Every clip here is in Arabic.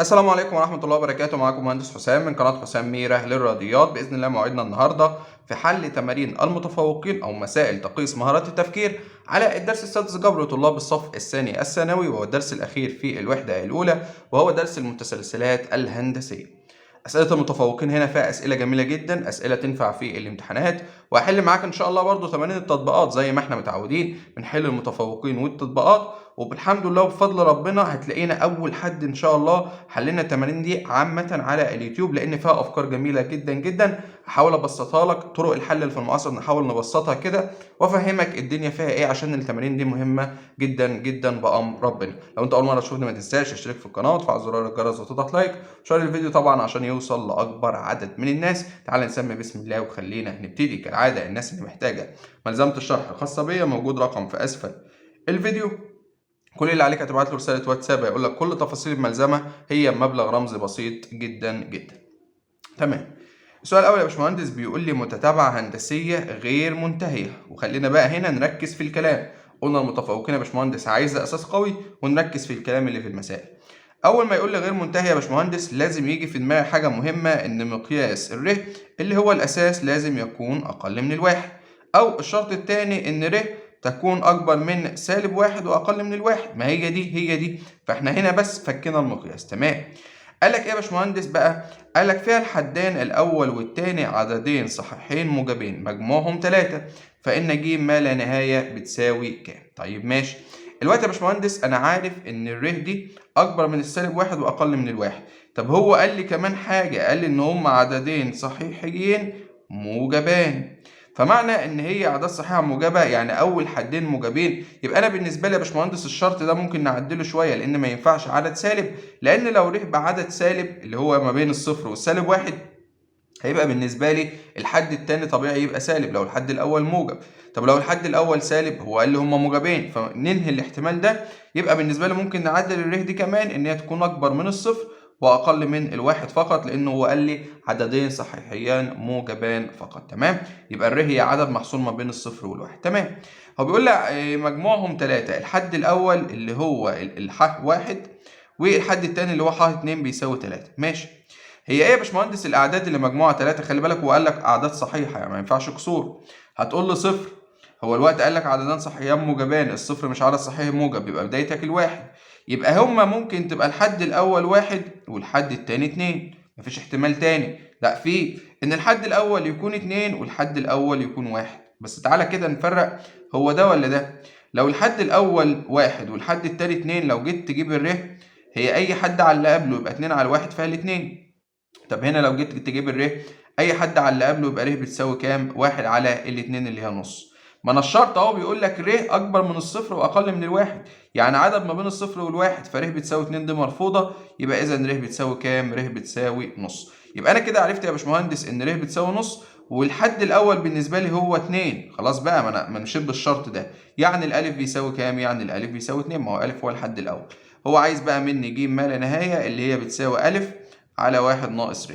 السلام عليكم ورحمة الله وبركاته. معاكم مهندس حسام من قناة حسام ميرة للرياضيات. بإذن الله موعدنا النهاردة في حل تمارين المتفوقين أو مسائل تقييس مهارات التفكير على الدرس السادس جبر طلاب الصف الثاني الثانوي، وهو الدرس الأخير في الوحدة الأولى، وهو درس المتسلسلات الهندسية. أسئلة المتفوقين هنا فيها أسئلة جميلة جدا، أسئلة تنفع في الامتحانات، وهحل معاك إن شاء الله برضو تمارين التطبيقات زي ما احنا متعودين بنحل المتفوقين والتطبيقات، وبالحمد لله وبفضل ربنا هتلاقينا أول حد إن شاء الله حلينا التمارين دي عامة على اليوتيوب، لأن فيها أفكار جميلة جدا جدا. هحاول أبسطها لك، طرق الحل اللي في المعاصر نحاول نبسطها كده وأفهمك الدنيا فيها إيه، عشان التمارين دي مهمة جدا جدا بأمر ربنا. لو أنت أول مرة تشوفني ما تنساش اشترك في القناة وتفعل زرار الجرس وتضغط لايك وشير الفيديو طبعا عشان يوصل لأكبر عدد من الناس. تعال نسمي بسم الله وخلينا نبتدي. كالعادة الناس اللي محتاجة ملزمة الشرح الخاصة بيا موجود رقم في أسفل الفيديو. كل اللي عليك هتبعت له رسالة واتساب هيقول لك كل تفاصيل الملزمة، هي مبلغ رمزي بسيط جدا جدا. تمام. السؤال الأول يا باشمهندس بيقول لي متتابعة هندسية غير منتهية، وخلينا بقى هنا نركز في الكلام. قلنا المتفوقين يا باشمهندس عايزة أساس قوي، ونركز في الكلام اللي في المسائل. أول ما يقول لي غير منتهية يا باشمهندس لازم يجي في دماغي حاجة مهمة، إن مقياس الر اللي هو الأساس لازم يكون أقل من الواحد، أو الشرط التاني إن ر تكون أكبر من -1 وأقل من الواحد. ما هي دي فإحنا هنا بس فكينا المقياس. تمام. قال لك ايه يا باشمهندس بقى؟ قال لك فيها الحدان الاول والتاني عددين صحيحين موجبين مجموعهم 3، فان ج ما لا نهايه بتساوي كام؟ طيب ماشي. الوقت يا باشمهندس انا عارف ان الر دي اكبر من -1 واقل من الواحد. طب هو قال لي كمان حاجه، قال لي ان هم عددين صحيحين موجبان، فمعنى ان هي اعداد صحيحه موجبه يعني اول حدين موجبين. يبقى انا بالنسبه لي يا باشمهندس الشرط ده ممكن نعدله شويه، لان ما ينفعش عدد سالب، لان لو ر بعدد سالب اللي هو ما بين الصفر والسالب واحد هيبقى بالنسبه لي الحد التاني طبيعي يبقى سالب لو الحد الاول موجب. طب لو الحد الاول سالب، هو قال لي هما موجبين فننهي الاحتمال ده. يبقى بالنسبه لي ممكن نعدل الر دي كمان ان هي تكون اكبر من الصفر واقل من الواحد فقط، لانه هو قال لي عددين صحيحيان موجبان فقط. تمام. يبقى الر هي عدد محصور ما بين الصفر والواحد. تمام. هو بيقول لي مجموعهم 3، الحد الاول اللي هو الح 1 والحد الثاني اللي هو ح 2 بيساوي 3. ماشي. هي ايه يا باشمهندس الاعداد اللي مجموعها 3؟ خلي بالك هو قال لك اعداد صحيحه يعني ما ينفعش كسور. هتقول لي صفر، هو الوقت قال لك عددان صحيحان موجبان، الصفر مش عدد صحيح موجب، يبقى بدايتك الواحد. يبقى هما ممكن تبقى الحد الاول 1 والحد التاني 2، مفيش احتمال تاني. لا، في ان الحد الاول يكون 2 والحد الاول يكون 1. بس تعالى كده نفرق، هو ده ولا ده؟ لو الحد الاول 1 والحد التاني 2، لو جيت تجيب الر هي اي حد على اللي قبله يبقى 2 على 1 فيها الاتنين. طب هنا لو جيت تجيب الر اي حد على اللي قبله يبقى ر بتساوي كام؟ 1 على الاتنين اللي هي نص. ما انا الشرط اهو بيقول لك ر اكبر من الصفر واقل من الواحد، يعني عدد ما بين الصفر والواحد، فر بتساوي 2 دي مرفوضه، يبقى اذا ر بتساوي كام؟ ر بتساوي نص. يبقى انا كده عرفت يا باشمهندس ان ر بتساوي نص، والحد الاول بالنسبه لي هو 2. خلاص بقى، ما انا مشيت بالشرط ده. يعني الالف بيساوي كام؟ يعني الالف بيساوي 2، ما هو الف هو الحد الاول. هو عايز بقى مني ج ما لا نهايه اللي هي بتساوي الف على 1 ناقص ر.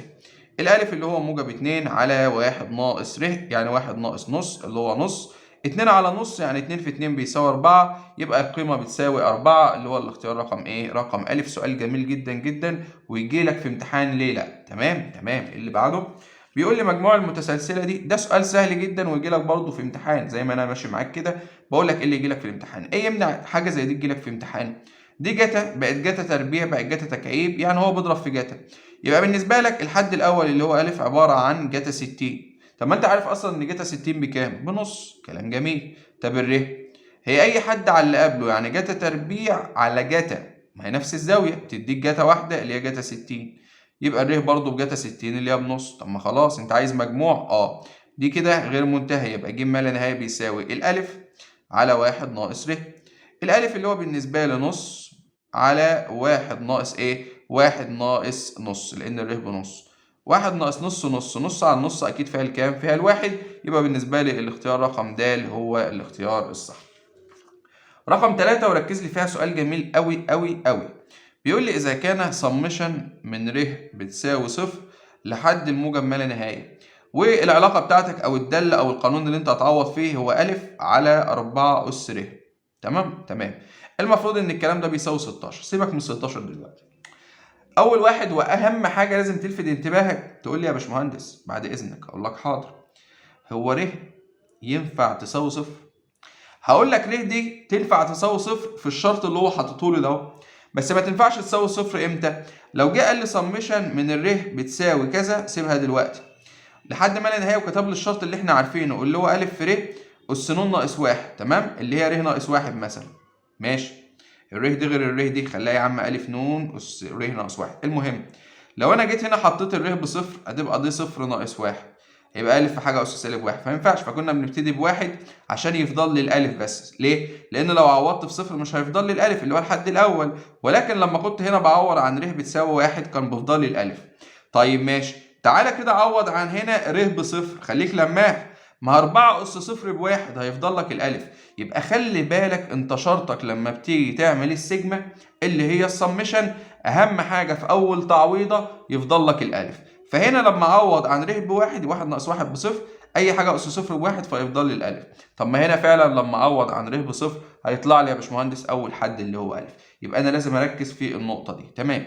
الألف اللي هو موجب 2 على 1 ناقص ر، يعني 1 ناقص نص اللي هو نص. 2 على نص يعني 2 في 2 بيساوي 4، يبقى القيمة بتساوي 4 اللي هو الاختيار رقم إيه؟ رقم ألف. سؤال جميل جدا جدا ويجي لك في امتحان ليه لأ. تمام تمام. اللي بعده بيقول لي مجموع المتسلسلة دي، ده سؤال سهل جدا ويجي لك برضه في امتحان زي ما أنا ماشي معاك كده بقول لك إيه اللي يجي لك في الامتحان. إيه يمنع حاجة زي دي تجي لك في امتحان؟ دي جتا بقت جتا تربيع بقت جتا تكعيب، يعني هو بيضرب في جتا. يبقى بالنسبة لك الحد الأول اللي هو ألف عبارة عن جتا 60. طب ما أنت عارف أصلا إن جتا 60 بكام؟ بنص. كلام جميل. طب الر هي أي حد على اللي قبله، يعني جتا تربيع على جتا، ما هي نفس الزاوية تديك جتا واحدة اللي هي جتا 60. يبقى الر برضه بجتا 60 اللي هي بنص. طب ما خلاص أنت عايز مجموع؟ دي كده غير منتهية، يبقى ج ما لا نهاية بيساوي الألف على 1 ناقص ر. الألف اللي هو بالنسبة لي نص على 1 ناقص إيه؟ 1 ناقص نص، لأن الر بنص. 1 ناقص نص نص، نص على النص أكيد فيها الكام؟ فيها الواحد. يبقى بالنسبة لي الاختيار رقم د هو الاختيار الصح. رقم 3 وركز لي فيها سؤال جميل أوي أوي أوي. بيقول لي إذا كان سمشن من ر بتساوي صفر لحد الموجب ما لا نهاية، والعلاقة بتاعتك أو الدالة أو القانون اللي أنت هتعوض فيه هو أ على 4 أس ر. تمام؟ تمام. المفروض إن الكلام ده بيساوي 16. سيبك من 16 دلوقتي. اول واحد واهم حاجه لازم تلفت انتباهك، تقول لي يا باشمهندس بعد اذنك، اقول لك حاضر، هو ر ينفع تساوي صفر؟ هقول لك ر دي تنفع تساوي صفر في الشرط اللي هو حاططه لي ده، بس ما تنفعش تساوي صفر امتى؟ لو جه قال لي سمشن من الر بتساوي كذا، سيبها دلوقتي لحد ما لا نهايه وكتب لي الشرط اللي احنا عارفينه اللي هو الف في ر اس ن ناقص واحد، تمام؟ اللي هي ر ناقص واحد مثلا، ماشي. الر دي غير الر دي، خليها يا عم الف ن اس ر ناقص واحد. المهم لو انا جيت هنا حطيت الر بصفر هتبقى دي صفر ناقص واحد، يبقى الف في حاجه اس سالب واحد، فما ينفعش. فكنا بنبتدي بواحد عشان يفضل لي الالف بس. ليه؟ لان لو عوضت في صفر مش هيفضل لي الالف اللي هو الحد الاول، ولكن لما كنت هنا بعوض عن ر بتساوي واحد كان بيفضل لي الالف. طيب ماشي، تعالى كده عوض عن هنا ر بصفر، خليك لماح، ما 4 اس صفر بواحد هيفضل لك الالف. يبقى خلي بالك انت شرطك لما بتيجي تعمل السيجما اللي هي السمشن، اهم حاجه في اول تعويضه يفضل لك الالف. فهنا لما اعوض عن ر بواحد، واحد ناقص واحد بصفر، اي حاجه اس صفر بواحد فيفضل لي الالف. طب ما هنا فعلا لما اعوض عن ر بصفر هيطلع لي يا باشمهندس اول حد اللي هو الف. يبقى انا لازم اركز في النقطه دي، تمام؟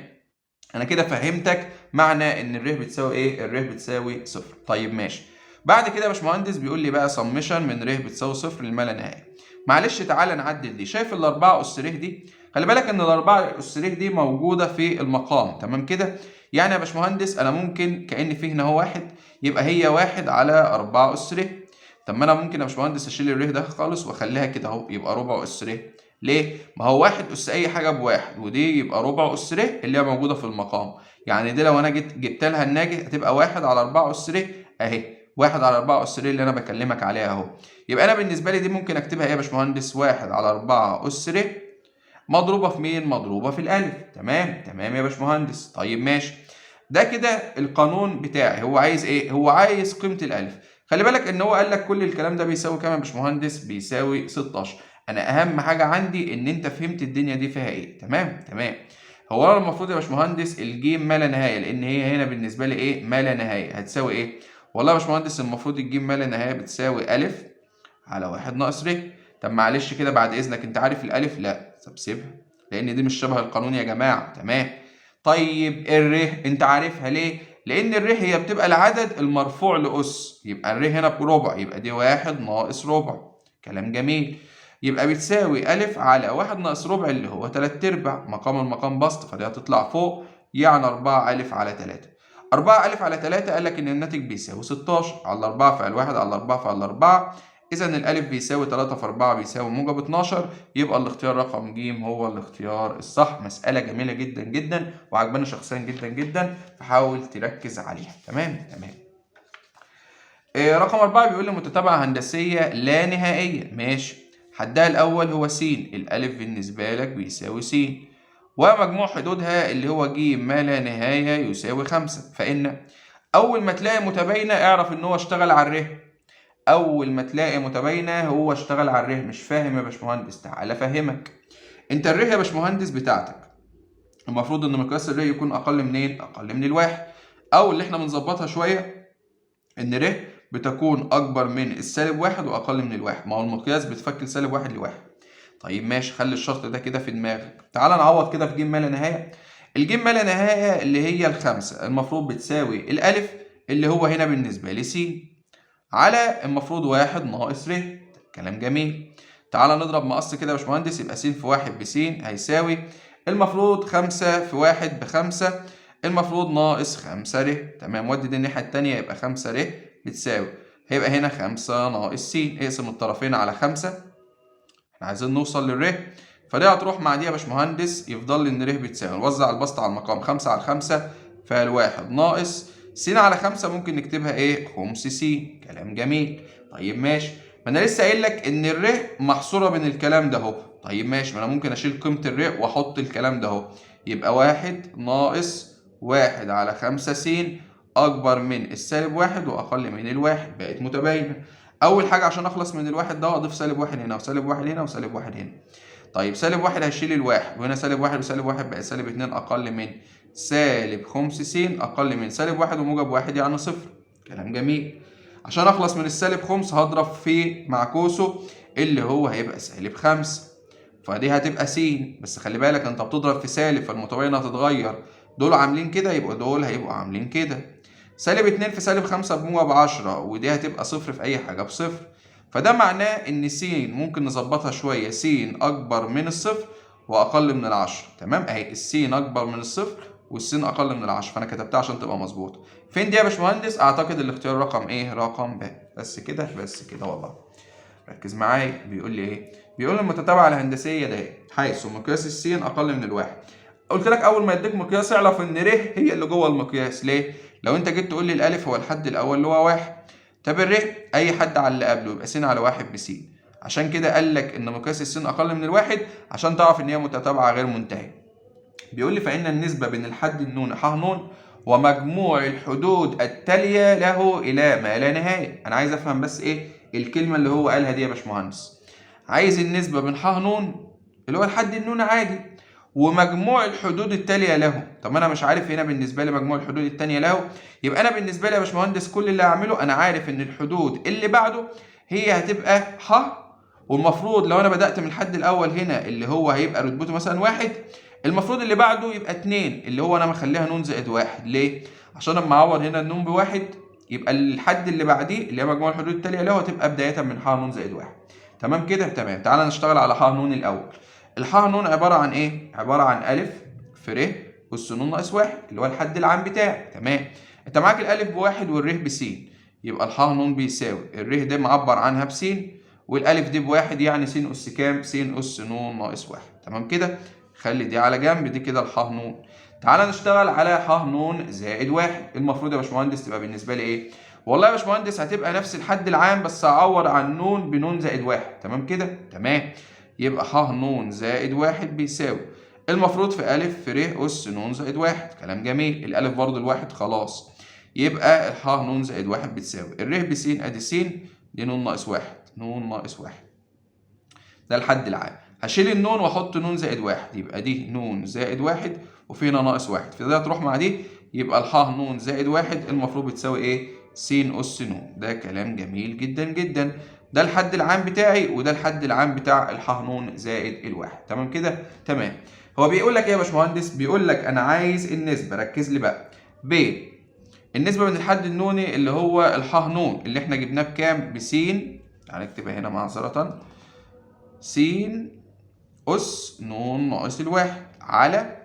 انا كده فهمتك معنى ان الر بتساوي ايه؟ الر بتساوي صفر. طيب ماشي، بعد كده يا باشمهندس بيقول لي بقى سمشن من ر بتساوي صفر لما لا نهايه. معلش تعالى نعدل دي. شايف الاربعه اس ر دي؟ خلي بالك ان الاربعه اس ر دي موجوده في المقام، تمام كده؟ يعني يا باشمهندس انا ممكن كأن في هنا هو واحد، يبقى هي واحد على 4 اس ر. طب ما انا ممكن يا باشمهندس اشيل الر ده خالص واخليها كده اهو، يبقى ربع اس ر. ليه؟ ما هو واحد اس اي حاجه بواحد، ودي يبقى ربع اس ر اللي هي موجوده في المقام. يعني دي لو انا جبت لها الناجح هتبقى واحد على 4 اس ر اهي، واحد على 4 اس ر اللي انا بكلمك عليها اهو. يبقى انا بالنسبه لي دي ممكن اكتبها ايه يا باشمهندس؟ واحد على 4 اس ر مضروبه في مين؟ مضروبه في الالف. تمام تمام يا باشمهندس. طيب ماشي، ده كده القانون بتاعي. هو عايز ايه؟ هو عايز قيمه الالف. خلي بالك ان هو قال لك كل الكلام ده بيساوي كام يا باشمهندس؟ بيساوي 16. انا اهم حاجه عندي ان انت فهمت الدنيا دي فيها ايه. تمام تمام. هو انا المفروض يا باشمهندس الجيم ما لا نهايه، لان هي هنا بالنسبه لي ايه؟ ما لا نهايه، هتساوي ايه؟ والله يا باشمهندس المفروض الجيم ما لا نهايه بتساوي الف على واحد ناقص ر. طب معلش كده بعد اذنك، انت عارف الالف؟ لا، طب سيبها لان دي مش شبه القانون يا جماعه. تمام. طيب الر انت عارفها ليه؟ لان الر هي بتبقى العدد المرفوع لاس، يبقى الر هنا بربع، يبقى دي واحد ناقص ربع. كلام جميل. يبقى بتساوي الف على واحد ناقص ربع اللي هو تلات ارباع، مقام المقام بسط، فدي هتطلع فوق، يعني 4 الف على 3. 4 الف على 3 قال لك ان الناتج بيساوي 16 على 4 فعل 1 على 4 فعل 4. اذا الالف بيساوي 3 في 4 بيساوي موجب 12. يبقى الاختيار رقم ج هو الاختيار الصح. مسألة جميلة جدا جدا وعجباني شخصيا جدا جدا، فحاول تركز عليها. تمام تمام. رقم 4 بيقول لي متتابعة هندسية لا نهائية. ماشي، حدها الأول هو س، الألف بالنسبة لك بيساوي س، ومجموع حدودها اللي هو ج ما لا نهاية يساوي 5. فإن أول ما تلاقي متباينة اعرف إن هو اشتغل على الر. أول ما تلاقي متباينة هو اشتغل على الر. مش فاهم يا باشمهندس؟ تعالى أفهمك. أنت الر يا باشمهندس بتاعتك المفروض إن مقياس الر يكون أقل منين؟ أقل من الواحد، أو اللي إحنا بنظبطها شوية إن ر بتكون أكبر من السالب واحد وأقل من الواحد. ما هو المقياس بتفك سالب واحد لواحد. طيب ماشي، خلي الشرط ده كده في دماغك. تعالى نعوض كده في ج ما لا نهاية. الجيم ما لا نهاية اللي هي الخمسة المفروض بتساوي الألف اللي هو هنا بالنسبة لي س على المفروض واحد ناقص ر. كلام جميل. تعالى نضرب مقص كده يا باشمهندس، يبقى س في واحد بس هيساوي المفروض 5 في واحد بخمسة، المفروض ناقص 5 ر. تمام. ودي دي الناحية التانية، يبقى 5 ر بتساوي، هيبقى هنا 5 ناقص س. اقسم الطرفين على 5، احنا عايزين نوصل للر، فدي هتروح مع دي يا باشمهندس، يفضل لي ان ر بتساوي، نوزع البسط على المقام، 5 على 5 فالواحد ناقص س على 5، ممكن نكتبها ايه؟ خمس س. كلام جميل. طيب ماشي، ما انا لسه قايل لك ان الر محصوره بين الكلام ده اهو. طيب ماشي، ما انا ممكن اشيل قيمه الر واحط الكلام ده اهو، يبقى واحد ناقص واحد على 5 س اكبر من السالب واحد واقل من الواحد. بقت متباينه. اول حاجه عشان اخلص من الواحد ده اضيف سالب واحد هنا وسالب واحد هنا وسالب واحد هنا. طيب سالب واحد هيشيل الواحد، وهنا سالب واحد وسالب واحد بقى سالب اتنين اقل من سالب خمس س اقل من سالب واحد وموجب واحد يعني صفر. كلام جميل. عشان اخلص من السالب خمس هضرب في معكوسه اللي هو هيبقى سالب خمسة، فدي هتبقى س. بس خلي بالك انت بتضرب في سالب فالمتباينه هتتغير، دول عاملين كده يبقى دول هيبقوا عاملين كده. سالب 2 في سالب 5 بموجب 10 ودي هتبقى صفر في أي حاجة بصفر. فده معناه إن س ممكن نظبطها شوية، س أكبر من الصفر وأقل من العشرة. تمام أهي السين أكبر من الصفر والسين أقل من العشرة، فأنا كتبتها عشان تبقى مظبوطة. فين دي يا باشمهندس؟ أعتقد الاختيار رقم إيه؟ رقم ب. بس كده بس كده والله. ركز معايا، بيقول لي إيه؟ بيقول لي المتتابعة الهندسية ده حيث مقياس السين أقل من الواحد. قلت لك أول ما يديك مقياس اعرف إن ر هي اللي جوه المقياس. ليه؟ لو أنت جيت تقول لي الألف هو الحد الأول اللي هو واحد، طب الر أي حد على اللي قبله يبقى س على واحد بس. عشان كده قال لك إن مقياس السين أقل من الواحد عشان تعرف إن هي متتابعة غير منتهية. بيقول لي فإن النسبة بين الحد النون ح ن ومجموع الحدود التالية له إلى ما لا نهاية. أنا عايز أفهم بس إيه الكلمة اللي هو قالها دي يا باشمهندس. عايز النسبة بين ح ن اللي هو الحد النون عادي ومجموع الحدود التالية له. طب أنا مش عارف هنا بالنسبة لي مجموع الحدود التانية له، يبقى أنا بالنسبة لي يا باشمهندس كل اللي هعمله أنا عارف إن الحدود اللي بعده هي هتبقى ح، والمفروض لو أنا بدأت من الحد الأول هنا اللي هو هيبقى رتبته مثلا واحد، المفروض اللي بعده يبقى 2 اللي هو انا مخليها ن زائد 1. ليه؟ عشان لما اعوض هنا النون بواحد يبقى الحد اللي بعديه اللي هي مجموع الحدود التالية له هتبقى بداية من ح ن زائد 1. تمام كده؟ تمام. تعالى نشتغل على ح ن الأول. الح ن عبارة عن إيه؟ عبارة عن أ في ر أس ن ناقص 1 اللي هو الحد العام بتاعي. تمام. أنت معاك الألف بواحد والر بس، يبقى الح ن بيساوي الر دي معبر عنها بس والألف دي بواحد يعني س أس كام؟ س أس ن ناقص 1. تمام كده؟ خلي دي على جنب، دي كده الح ن. تعالى نشتغل على ح ن زائد 1. المفروض يا باشمهندس تبقى بالنسبه لي ايه؟ والله يا باشمهندس هتبقى نفس الحد العام بس هعوض عن ن بن زائد 1. تمام كده؟ تمام. يبقى ح ن زائد 1 بيساوي المفروض في أ في ر أس ن زائد 1. كلام جميل. الألف برضه الواحد خلاص. يبقى الح ن زائد 1 بتساوي الر بس ادي س دي ن ناقص 1 ن ناقص 1. ده الحد العام. هشيل النون واحط ن زائد 1 يبقى دي ن زائد 1 وفي هنا ناقص 1، فده هتروح مع دي يبقى الح ن زائد 1 المفروض بتساوي ايه؟ س أس ن. ده كلام جميل جدا جدا. ده الحد العام بتاعي وده الحد العام بتاع الح ن زائد الواحد. تمام كده؟ تمام. هو بيقول لك ايه يا باشمهندس؟ بيقول لك انا عايز النسبة، ركز لي بقى، بين النسبة بين الحد النوني اللي هو الح ن اللي احنا جبناه بكام؟ بس. تعالى نكتبها هنا معذرة، س أس ن ناقص الواحد على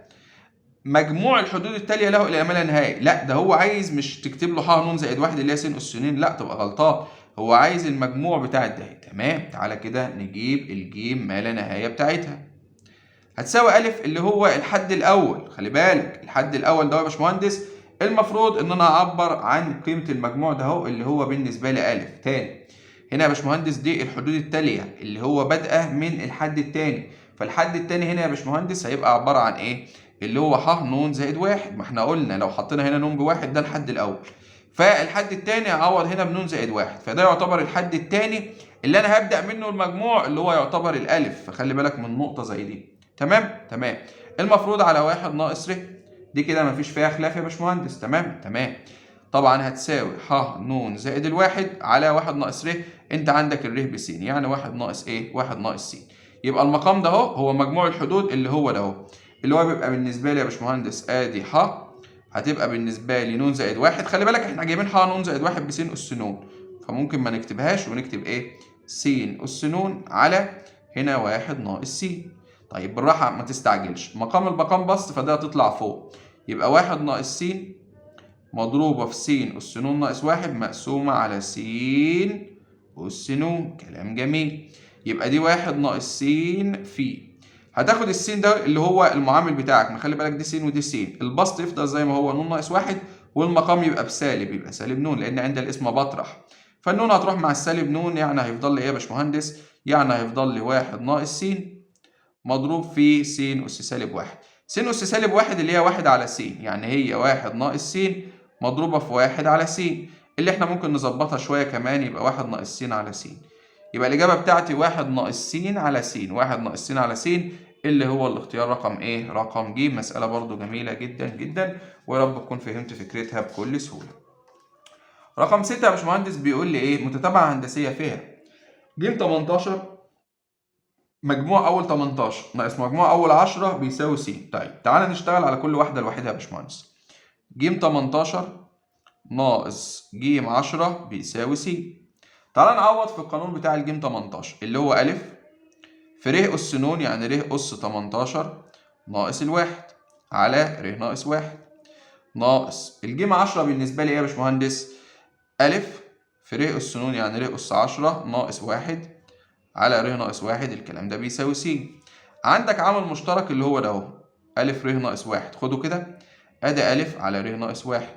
مجموع الحدود التالية له إلى ما لا نهاية. لا ده هو عايز مش تكتب له ح ن زائد 1 اللي هي س أس ن، لا تبقى غلطان. هو عايز المجموع بتاع ده. تمام. تعالى كده نجيب الجيم ما لا نهاية بتاعتها. هتساوي أ اللي هو الحد الأول. خلي بالك الحد الأول ده يا باشمهندس المفروض إن أنا أعبر عن قيمة المجموع ده اهو اللي هو بالنسبة لي أ. تاني هنا يا باشمهندس دي الحدود التالية اللي هو بادئة من الحد التاني، فالحد التاني هنا يا باشمهندس هيبقى عبارة عن ايه؟ اللي هو ح ن زائد 1. ما احنا قلنا لو حطينا هنا ن بواحد ده الحد الأول، فالحد التاني هعوض هنا بن زائد 1، فده يعتبر الحد التاني اللي أنا هبدأ منه المجموع اللي هو يعتبر الألف، فخلي بالك من نقطة زي دي. تمام؟ تمام. المفروض على 1 ناقص ر، دي كده مفيش فيها خلاف يا باشمهندس. تمام؟ تمام. طبعا هتساوي ح ن زائد الواحد على 1 ناقص ر، انت عندك الر ب س يعني 1 ناقص ايه؟ 1 ناقص س. يبقى المقام ده اهو هو مجموع الحدود اللي هو ده اهو، اللي هو بيبقى بالنسبه لي يا باشمهندس ادي ح هتبقى بالنسبه لي ن زائد 1. خلي بالك احنا جايبين ح ن زائد 1 بس اس ن، فممكن ما نكتبهاش ونكتب ايه؟ س اس ن على هنا 1 ناقص س. طيب بالراحه ما تستعجلش، مقام البقام بسط فده هتطلع فوق، يبقى 1 ناقص س مضروبة في س أس ن ناقص 1 مقسومة على س أس ن. كلام جميل. يبقى دي 1 ناقص س في، هتاخد السين ده اللي هو المعامل بتاعك، ما خلي بالك دي س ودي س، البسط يفضل زي ما هو ن ناقص 1 والمقام يبقى بسالب، يبقى سالب ن لأن عند الاسم بطرح، فالنون هتروح مع السالب ن يعني هيفضل لي إيه يا باشمهندس؟ يعني هيفضل لي 1 ناقص س مضروب في س أس سالب 1. س أس سالب 1 اللي هي 1 على س، يعني هي 1 ناقص س مضروبة في 1 على س، اللي احنا ممكن نظبطها شوية كمان يبقى 1 ناقص س على س. يبقى الإجابة بتاعتي 1 ناقص س على س، 1 ناقص س على س اللي هو الاختيار رقم إيه؟ رقم ج. مسألة برضو جميلة جدا جدا ويا رب تكون فهمت فكرتها بكل سهولة. رقم 6 يا باشمهندس بيقول لي إيه؟ متتابعة هندسية فيها ج 18 مجموع أول 18 ناقص مجموع أول 10 بيساوي س. طيب تعالى نشتغل على كل واحدة لوحدها يا باشمهندس. ج 18 ناقص ج 10 بيساوي س. تعالى نعوض في القانون بتاع الجيم 18 اللي هو أ في ر أس ن، يعني ر أس 18 ناقص الواحد على ر ناقص واحد ناقص الجيم 10 بالنسبة لي إيه يا باشمهندس؟ أ في ر أس ن يعني ر أس 10 ناقص واحد على ر ناقص واحد، الكلام ده بيساوي س. عندك عامل مشترك اللي هو ده أهو، أ ر ناقص واحد، خده كده أدي أ على ر ناقص واحد،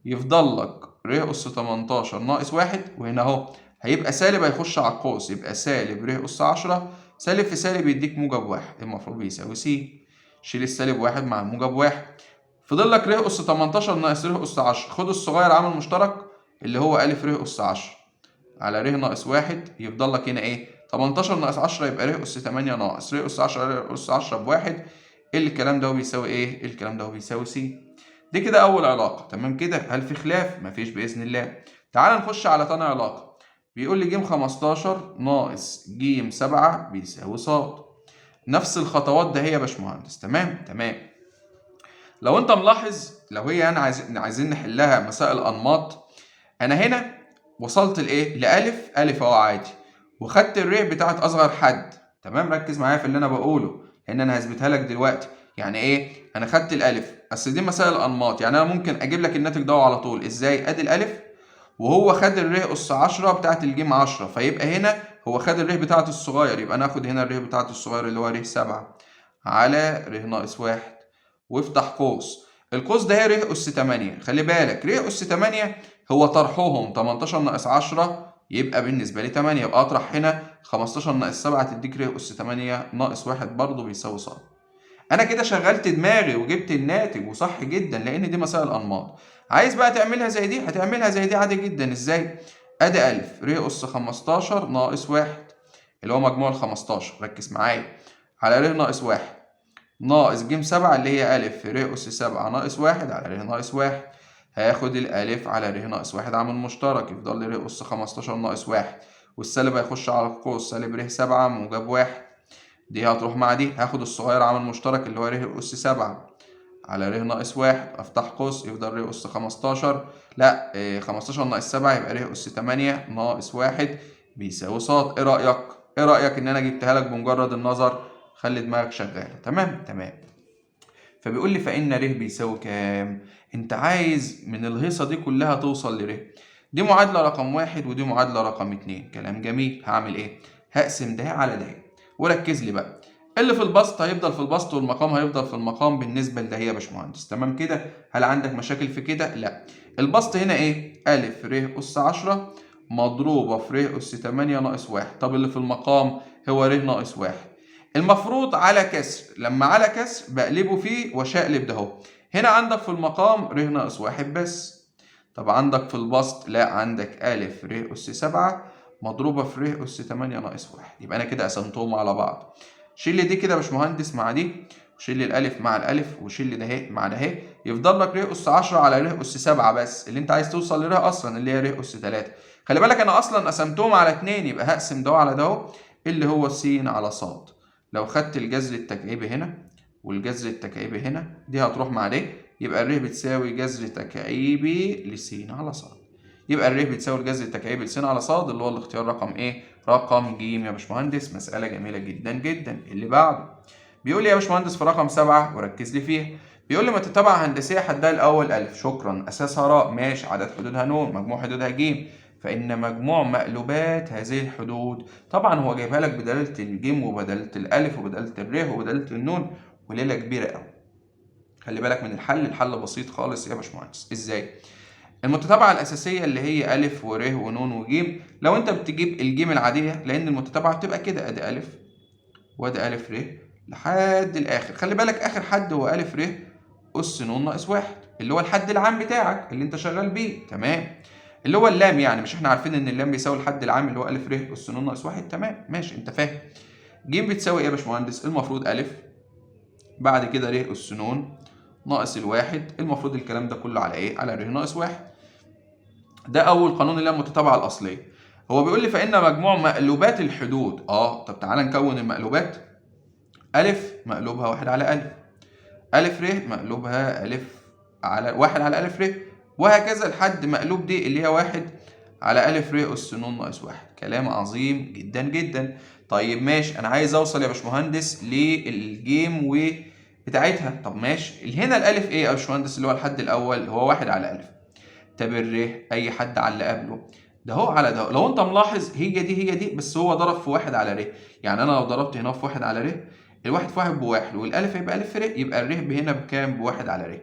يفضل لك ر أس 18 ناقص واحد، وهنا أهو هيبقى سالب هيخش على القوس، يبقى سالب ر أس 10، سالب في سالب يديك موجب واحد، المفروض بيساوي س. شيل السالب واحد مع الموجب واحد، فضل لك ر أس 18 ناقص ر أس 10، خد الصغير عامل مشترك اللي هو أ ر أس 10 على ر ناقص واحد، يفضل لك هنا إيه؟ 18 ناقص 10 يبقى ر أس 8 ناقص ر أس 10 ر أس 10 بواحد، الكلام ده بيساوي إيه؟ الكلام ده بيساوي س. دي كده أول علاقة، تمام كده؟ هل في خلاف؟ مفيش بإذن الله. تعال نخش على تاني علاقة. بيقول لي ج 15 ناقص ج 7 بيساوي ص. نفس الخطوات ده هي يا باشمهندس، تمام؟ تمام. لو أنت ملاحظ، لو هي يعني عايزين نحلها مسائل أنماط، أنا هنا وصلت لإيه؟ لألف، ألف أهو عادي، وخدت الر بتاعت أصغر حد، تمام؟ ركز معايا في اللي أنا بقوله، لأن أنا هثبتها لك دلوقتي. يعني إيه؟ أنا خدت الألف، أصل دي مسائل أنماط، يعني أنا ممكن أجيب لك الناتج ده على طول، إزاي؟ أدي الألف وهو خد الر أس 10 بتاعت الجيم 10، فيبقى هنا هو خد الر بتاعت الصغير، يبقى ناخد هنا الر بتاعت الصغير اللي هو ر 7 على ر ناقص واحد، وافتح قوس، القوس ده هي ر أس 8، خلي بالك ر أس 8 هو طرحهم 18 ناقص 10 يبقى بالنسبة لي 8، يبقى أطرح هنا 15 ناقص 7 تديك ر أس 8 ناقص 1 برضه بيساوي ص. أنا كده شغلت دماغي وجبت الناتج، وصح جدا لأن دي مسائل أنماط. عايز بقى تعملها زي دي، هتعملها زي دي عادي جدا. إزاي؟ أدي أ ر أس 15 ناقص 1 اللي هو مجموع ال 15، ركز معايا، على ر ناقص 1 ناقص ج 7 اللي هي أ في ر أس 7 ناقص 1 على ر ناقص 1، هاخد الألف على ر ناقص 1 عامل مشترك، يفضل لي ر أس 15 ناقص 1، والسالب هيخش على القوس، سالب ر 7 موجب 1، دي هتروح مع دي، هاخد الصغير عامل مشترك اللي هو ر أس 7 على ر ناقص 1، أفتح قوس يفضل ر أس 15، لا 15 ناقص 7 يبقى ر أس 8 ناقص 1 بيساوي ص. إيه رأيك؟ إيه رأيك إن أنا جبتها لك بمجرد النظر؟ خلي دماغك شغالة، تمام؟ تمام. فبيقول لي فإن ر بيساوي كام؟ أنت عايز من الهيصة دي كلها توصل لر. دي معادلة رقم واحد ودي معادلة رقم اتنين، كلام جميل. هعمل إيه؟ هقسم ده على ده، وركز لي بقى. اللي في البسط هيفضل في البسط والمقام هيفضل في المقام بالنسبة لده يا باشمهندس، تمام كده؟ هل عندك مشاكل في كده؟ لا. البسط هنا إيه؟ أ ر أس 10 مضروبة في ر أس 8 ناقص 1، طب اللي في المقام هو ر ناقص 1. المفروض على كسر، لما على كسر بقلبه فيه واشقلب ده اهو. هنا عندك في المقام ر ناقص 1 بس، طب عندك في البسط لا، عندك أ ر أس 7 مضروبة في ر أس 8 ناقص 1، يبقى أنا كده قسمتهم على بعض. شيل لي دي كده يا باشمهندس مع دي، وشيل لي الألف مع الألف، وشيل لي ده اهي مع ده اهي، يفضل لك ر أس 10 على ر أس 7 بس، اللي أنت عايز توصل لره أصلا اللي هي ر أس 3. خلي بالك أنا أصلا قسمتهم على 2، يبقى هقسم ده على ده اهو اللي هو س على ص. لو خدت الجذر التكعيبي هنا والجذر التكعيبي هنا، دي هتروح مع دي، يبقى الر بتساوي جذر تكعيبي لس على ص. يبقى الر بتساوي الجذر التكعيبي لس على ص، اللي هو الاختيار رقم ايه؟ رقم ج يا باشمهندس. مسألة جميلة جدا جدا. اللي بعده بيقول لي يا باشمهندس في رقم 7 وركز لي فيها، بيقول لي متتابعة هندسية حدها الأول أ، شكرا، أساسها ر، ماشي، عدد حدودها ن، مجموع حدودها ج، فإن مجموع مقلوبات هذه الحدود، طبعا هو جايبها لك بدلالة الجيم وبدلالة الألف وبدلالة الر وبدلالة النون، وليلة كبيرة أوي. خلي بالك من الحل، الحل بسيط خالص يا باشمهندس. إزاي؟ المتتابعة الأساسية اللي هي أ ور ونون وج، لو أنت بتجيب الجيم العادية، لأن المتتابعة بتبقى كده، أدي أ وأدي أ ر لحد الآخر. خلي بالك آخر حد هو أ ر أس ن ناقص 1، اللي هو الحد العام بتاعك اللي أنت شغال بيه، تمام؟ اللي هو اللام، يعني مش احنا عارفين ان اللام بيساوي الحد العام اللي هو أ ر أس ن ناقص 1، تمام؟ ماشي، أنت فاهم. ج بتساوي إيه يا باشمهندس؟ المفروض أ، بعد كده ر أس ن ناقص الواحد، المفروض الكلام ده كله على إيه؟ على ر ناقص 1. ده أول قانون اللي هي المتتابعة الأصلية. هو بيقول لي فإن مجموع مقلوبات الحدود. طب تعالى نكون المقلوبات. ألف مقلوبها واحد على ألف، ألف ر مقلوبها ألف على واحد على ألف ر، وهكذا لحد مقلوب دي اللي هي واحد على ألف ر أس ن ناقص واحد. كلام عظيم جدا جدا. طيب ماشي، أنا عايز أوصل يا باشمهندس للجيم بتاعتها. طب ماشي، هنا الألف إيه يا باشمهندس؟ اللي هو الحد الأول هو واحد على ألف. طب الر أي حد على اللي قبله، ده هو على ده. لو أنت ملاحظ هي دي بس هو ضرب في واحد على ر. يعني أنا لو ضربت هنا في واحد على ر، الواحد في واحد بواحد، والألف هيبقى ألف ر، يبقى الر هنا بكام؟ بواحد على ر.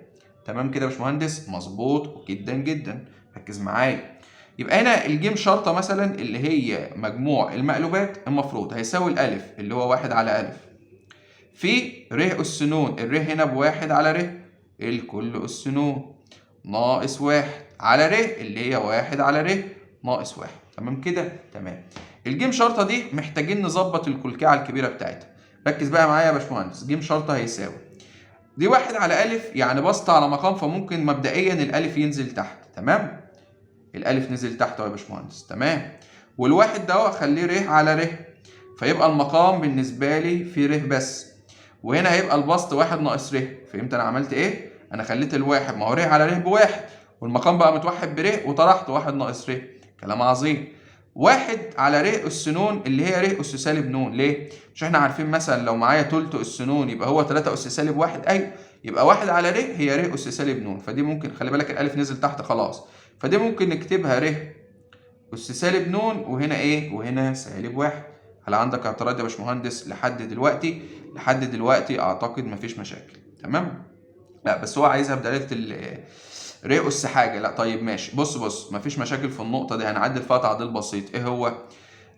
تمام كده يا باشمهندس؟ مظبوط جدا جدا. ركز معايا. يبقى هنا الجيم شرطة مثلا اللي هي مجموع المقلوبات المفروض هيساوي الألف اللي هو واحد على ألف في ر أس ن، الر هنا بواحد على ر الكل أس ن ناقص واحد على ر اللي هي واحد على ر ناقص واحد. تمام كده؟ تمام. الجيم شرطة دي محتاجين نظبط الكلكعة الكبيرة بتاعتها. ركز بقى معايا يا باشمهندس. جيم شرطة هيساوي دي واحد على ألف، يعني بسط على مقام، فممكن مبدئيا الألف ينزل تحت. تمام؟ الألف نزل تحت أهو يا باشمهندس. تمام. والواحد ده أهو أخليه ر على ر، فيبقى المقام بالنسبة لي في ر بس، وهنا هيبقى البسط واحد ناقص ر. فهمت أنا عملت إيه؟ أنا خليت الواحد، ما هو ر على ر بواحد، والمقام بقى متوحد بر، وطرحت واحد ناقص ر. كلام عظيم. واحد على ر أس ن اللي هي ر أس سالب ن. ليه؟ مش احنا عارفين مثلا لو معايا تلت أس ن يبقى هو 3 أس سالب واحد؟ أيوه، يبقى واحد على ر هي ر أس سالب ن. فدي ممكن، خلي بالك الألف نزل تحت خلاص، فدي ممكن نكتبها ر أس سالب ن، وهنا إيه؟ وهنا سالب واحد. هل عندك اعتراض يا باشمهندس لحد دلوقتي؟ لحد دلوقتي أعتقد مفيش مشاكل. تمام؟ لا بس هو عايزها بدلالة ر أس حاجة. لا طيب ماشي، بص مفيش مشاكل في النقطة دي، هنعدل فيها تعديل بسيط. إيه هو؟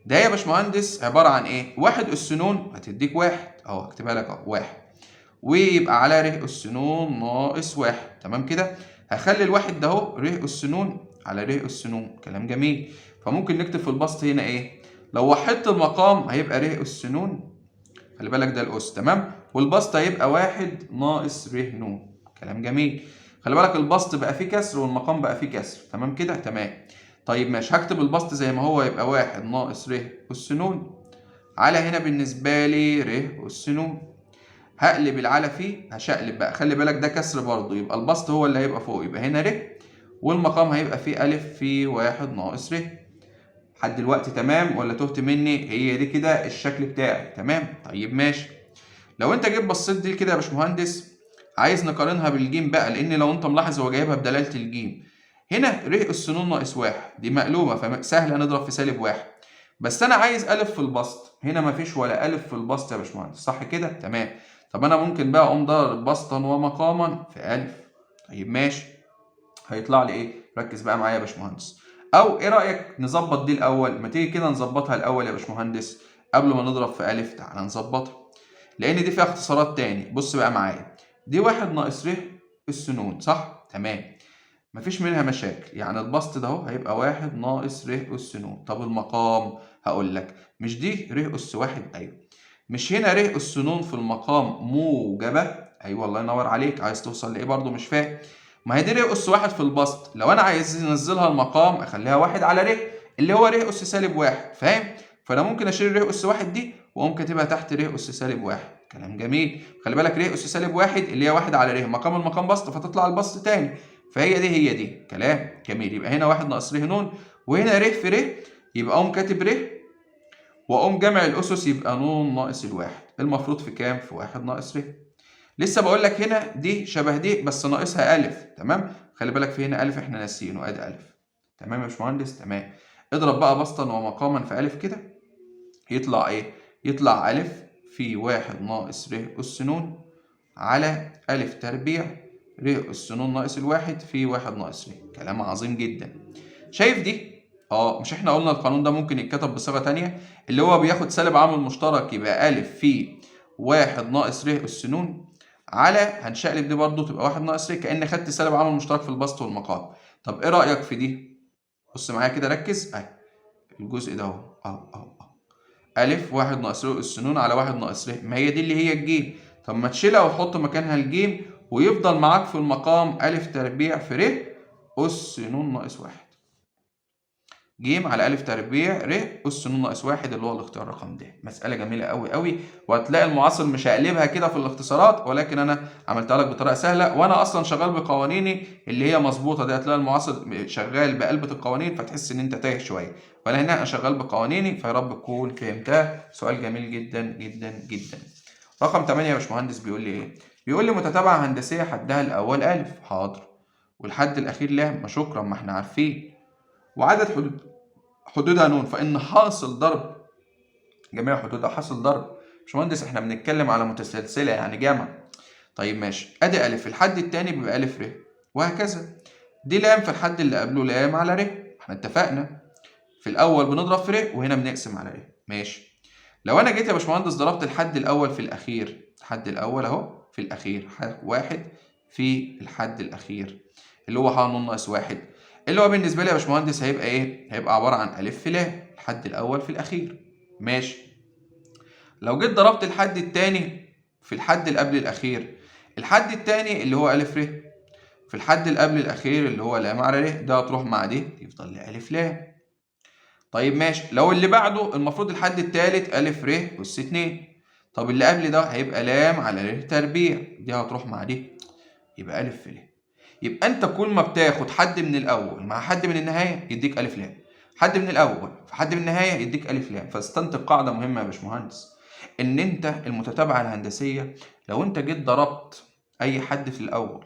ده يا باشمهندس عبارة عن إيه؟ واحد أس ن هتديك واحد، أهو هكتبها لك أهو واحد، ويبقى على ر أس ن ناقص واحد. تمام كده؟ هخلي الواحد ده اهو ر أس ن على ر أس ن. كلام جميل. فممكن نكتب في البسط هنا إيه؟ لو وحدت المقام هيبقى ر أس ن، خلي بالك ده الأس. تمام؟ والبسط هيبقى واحد ناقص ر ن. كلام جميل. خلي بالك البسط بقى فيه كسر والمقام بقى فيه كسر. تمام كده؟ تمام. طيب ماشي، هكتب البسط زي ما هو، يبقى واحد ناقص ر أس ن على هنا بالنسبة لي ر أس ن. هقلب العلى فيه، هشقلب بقى، خلي بالك ده كسر برضه، يبقى البسط هو اللي هيبقى فوق، يبقى هنا ر، والمقام هيبقى فيه ألف في واحد ناقص ر. لحد دلوقتي تمام ولا تهت مني؟ هي دي كده الشكل بتاعي. تمام؟ طيب ماشي. لو انت جيت بصيت دي كده يا باشمهندس، عايز نقارنها بالجيم بقى، لان لو انت ملاحظ هو جايبها بدلاله الجيم. هنا ر أس ن ناقص واحد دي مقلوبه، فسهل هنضرب في سالب واحد. بس انا عايز ألف في البسط، هنا مفيش ولا ألف في البسط يا باشمهندس، صح كده؟ تمام. طب انا ممكن بقى اقوم ضارب بسطا ومقاما في ألف. طيب ماشي، هيطلع لي ايه؟ ركز بقى معايا يا باشمهندس. او ايه رايك نظبط دي الاول؟ ما تيجي كده نظبطها الاول يا باشمهندس قبل ما نضرب في ألف. تعالى نظبطها، لان دي فيها اختصارات تاني. بص بقى معايا، دي واحد ناقص ر أس ن، صح؟ تمام. مفيش منها مشاكل، يعني البسط ده اهو هيبقى واحد ناقص ر أس ن. طب المقام، هقول لك مش دي ر أس واحد؟ ايوه. مش هنا ر أس ن في المقام موجبة؟ ايوه الله ينور عليك. عايز توصل لايه برضو؟ مش فاهم. ما هي دي ر أس واحد في البسط، لو انا عايز انزلها المقام اخليها واحد على ر اللي هو ر أس سالب واحد، فاهم؟ فانا ممكن اشيل ر أس واحد دي واقوم كاتبها تحت ر أس سالب واحد. كلام جميل. خلي بالك ر أس سالب واحد اللي هي واحد على ر، مقام المقام بسط فتطلع البسط تاني، فهي دي هي دي. كلام جميل. يبقى هنا واحد ناقص ر ن، وهنا ر في ر، يبقى اقوم كاتب ر واقوم جمع الاسس، يبقى ن ناقص الواحد. المفروض في كام؟ في واحد ناقص ر. لسه بقول لك هنا دي شبه دي بس ناقصها الف. تمام؟ خلي بالك في هنا الف احنا ناسيينه، ادي الف. تمام يا باشمهندس؟ تمام. اضرب بقى بسطا ومقاما في الف كده، يطلع ايه؟ يطلع الف في واحد ناقص ر أس ن على ألف تربيع ر أس ن ناقص الواحد في واحد ناقص ر. كلام عظيم جدا. شايف دي؟ مش احنا قلنا القانون ده ممكن يتكتب بصيغة تانية، اللي هو بياخد سالب عامل مشترك، يبقى ألف في واحد ناقص ر أس ن على، هنشقلب دي برضو تبقى واحد ناقص ر، كأن خدت سالب عامل مشترك في البسط والمقام. طب ايه رأيك في دي؟ بص معايا كده، ركز اهي الجزء ده اهو ألف واحد ناقص ر أس ن على واحد ناقص ر، ما هي دي اللي هي الجيم. طب ما تشيلها وتحط مكانها الجيم، ويفضل معاك في المقام ألف تربيع في ر أس ن ناقص واحد. ج على أ تربيع ر أس ن ناقص 1 اللي هو الاختيار رقم د. مسألة جميلة أوي أوي، وهتلاقي المعاصر مش هيقلبها كده في الاختصارات، ولكن أنا عملتها لك بطريقة سهلة، وأنا أصلا شغال بقوانيني اللي هي مظبوطة دي. هتلاقي المعاصر شغال بقلبة القوانين فتحس إن أنت تايه شوية، وأنا هنا أنا شغال بقوانيني، فيا رب تكون فهمتها. سؤال جميل جدا جدا جدا. رقم 8 يا باشمهندس بيقول لي إيه؟ بيقول لي متتابعة هندسية حدها الأول أ. حاضر. والحد الأخير ل. ما شكرا، ما إحنا عارفين. وعدد حدودها ن، فإن حاصل ضرب جميع حدودها حاصل ضرب. باشمهندس احنا بنتكلم على متسلسلة يعني جمع. طيب ماشي، ادي أ، الحد التاني بيبقى أ ر، وهكذا. دي لام في الحد اللي قبله لام على ر، احنا اتفقنا في الأول بنضرب في ر وهنا بنقسم على ر. ماشي. لو أنا جيت يا باشمهندس ضربت الحد الأول في الأخير، الحد الأول أهو في الأخير، واحد في الحد الأخير اللي هو ح ن ناقص 1، اللي هو بالنسبة لي يا باشمهندس هيبقى إيه؟ هيبقى عبارة عن أ في ل، الحد الأول في الأخير. ماشي. لو جيت ضربت الحد التاني في الحد اللي قبل الأخير، الحد التاني اللي هو أ ر في الحد اللي قبل الأخير اللي هو لام على ر، ده هتروح مع دي يفضل لي أ ل. طيب ماشي، لو اللي بعده المفروض الحد التالت أ ر أس 2، طب اللي قبل ده هيبقى لام على ر تربيع، دي هتروح مع دي يبقى أ ل. يبقى أنت كل ما بتاخد حد من الأول مع حد من النهاية يديك أ ل، حد من الأول في حد من النهاية يديك أ ل. فاستنتج قاعدة مهمة يا باشمهندس، إن أنت المتتابعة الهندسية لو أنت جيت ضربت أي حد في الأول،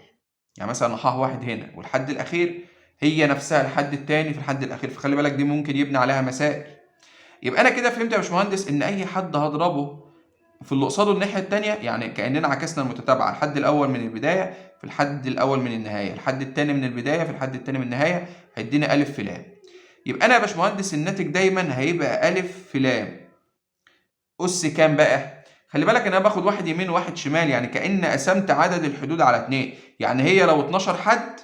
يعني مثلا ح واحد هنا والحد الأخير هي نفسها الحد التاني في الحد الأخير، فخلي بالك دي ممكن يبني عليها مسائل. يبقى أنا كده فهمت يا باشمهندس إن أي حد هضربه في اللي قصاده الناحية التانية، يعني كأننا عكسنا المتتابعة، الحد الأول من البداية في الحد الأول من النهاية، الحد التاني من البداية في الحد التاني من النهاية، هيدينا أ في ل. يبقى أنا يا باشمهندس الناتج دايما هيبقى أ في ل أس كام بقى؟ خلي بالك إن أنا باخد واحد يمين وواحد شمال، يعني كأن قسمت عدد الحدود على 2، يعني هي لو 12 حد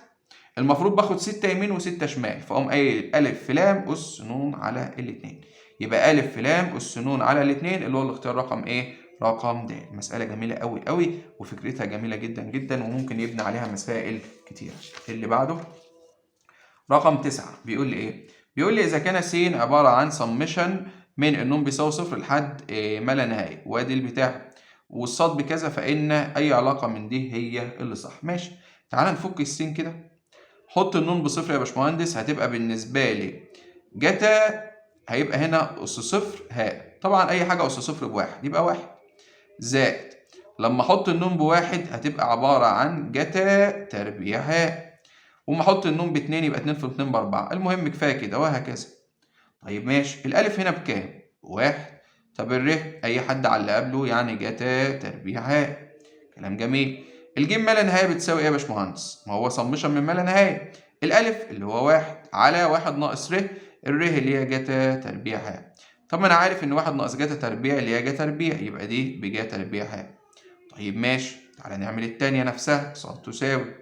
المفروض باخد 6 يمين و6 شمال، فأقوم قايل أ في ل أس ن على الاتنين. يبقى أ في ل أس ن على الاتنين اللي هو الاختيار رقم إيه؟ رقم د. مسألة جميلة أوي أوي وفكرتها جميلة جدا جدا وممكن يبني عليها مسائل كتير. اللي بعده رقم 9 بيقول لي إيه؟ بيقول لي إذا كان س عبارة عن سمشن من النون بيساوي صفر لحد ما لا نهاية، وادي البتاع والصاد بكذا، فإن أي علاقة من دي هي اللي صح. ماشي. تعال نفك السين كده. حط النون بصفر يا باشمهندس، هتبقى بالنسبة لي جتا، هيبقى هنا أس صفر هاء، طبعا أي حاجة أس صفر بواحد يبقى واحد، زائد لما أحط النون بواحد هتبقى عبارة عن جتا تربيع هاء، وأما أحط النون باتنين يبقى 2 في 2 ب4. المهم كفاية كده وهكذا. طيب ماشي، الألف هنا بكام؟ واحد. طب الر أي حد على اللي قبله يعني جتا تربيع هاء. كلام جميل. الجيم ما لا نهاية بتساوي إيه يا باشمهندس؟ ما هو سمشن من ما لا نهاية. الألف اللي هو واحد على واحد ناقص ر، الر اللي هي جتا تربيع هاء. طب ما أنا عارف إن واحد ناقص جتا تربيع اللي هي جتا تربيع، يبقى دي بجا تربيع هاء. طيب ماشي، تعالى نعمل التانية نفسها، ص تساوي،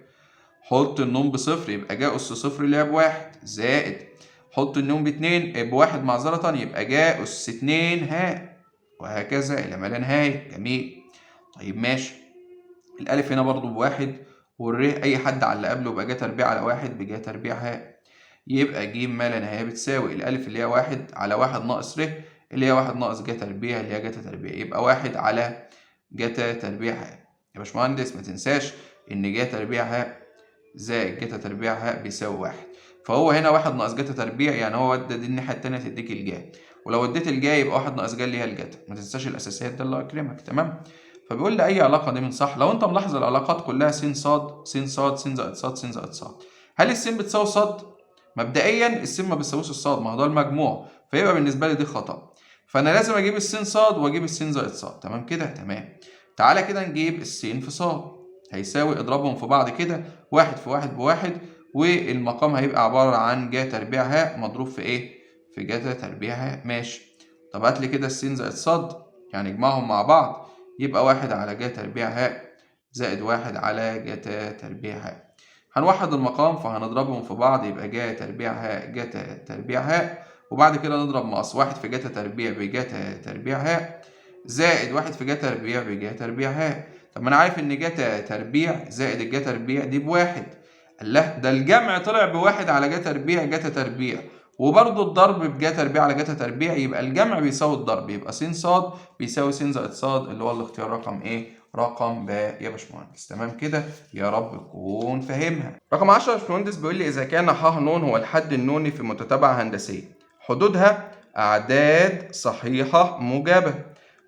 حط النون بصفر يبقى جا أس صفر اللي هي بواحد، زائد حط النون باتنين بواحد معذرة يبقى جا أس 2 هاء، وهكذا إلى ما لا نهاية. جميل. طيب ماشي، الألف هنا برضو بواحد، والر أي حد على اللي قبله يبقى جا تربيع على واحد بجا تربيع هاء، يبقى ج ما لا نهاية بتساوي الألف اللي هي واحد على واحد ناقص ر اللي هي واحد ناقص جا تربيع اللي هي جتا تربيع، يبقى واحد على جتا تربيع هاء. يا باشمهندس ما تنساش إن جا تربيع هاء زائد جتا تربيع هاء بيساوي واحد، فهو هنا واحد ناقص جتا تربيع، يعني هو ودى دي الناحية التانية تديك الجا، ولو اديت الجا يبقى واحد ناقص جا اللي هي الجتا. ما تنساش الأساسيات ده الله يكرمك. تمام. فبيقول لي أي علاقة دي من صح لو أنت ملاحظ العلاقات كلها س صاد س صاد س زائد صاد س زائد صاد. هل السين بتساوي صاد؟ مبدئيا السين ما بتساويش الصاد، ما هو ده المجموع، فيبقى بالنسبة لي دي خطأ، فأنا لازم أجيب السين صاد وأجيب السين زائد صاد. تمام كده؟ تمام. تعالى كده نجيب السين في صاد، هيساوي اضربهم في بعض كده، واحد في واحد بواحد، والمقام هيبقى عبارة عن جا تربيع هاء مضروب في إيه؟ في جتا تربيع هاء. ماشي. طب هات لي كده السين زائد صاد، يعني اجمعهم مع بعض يبقى واحد على جا تربيع هاء زائد واحد على جتا تربيع هاء. هنوحد المقام فهنضربهم في بعض يبقى جا تربيع هاء جتا تربيع هاء، وبعد كده نضرب مقص واحد في جتا تربيع بجتا تربيع هاء زائد واحد في جتا تربيع بجا تربيع هاء. طب ما انا عارف ان جتا تربيع زائد الجا تربيع دي بواحد، الله ده الجمع طلع بواحد على جا تربيع جتا تربيع، وبرضه الضرب بجا تربيع على جتا تربيع، يبقى الجمع بيساوي الضرب، يبقى س ص بيساوي س زائد ص، اللي هو الاختيار رقم ايه؟ رقم ب يا باشمهندس. تمام كده؟ يا رب تكون فاهمها. رقم 10 يا باشمهندس بيقول لي اذا كان ح ن هو الحد النوني في متتابعة هندسية حدودها أعداد صحيحة موجبة،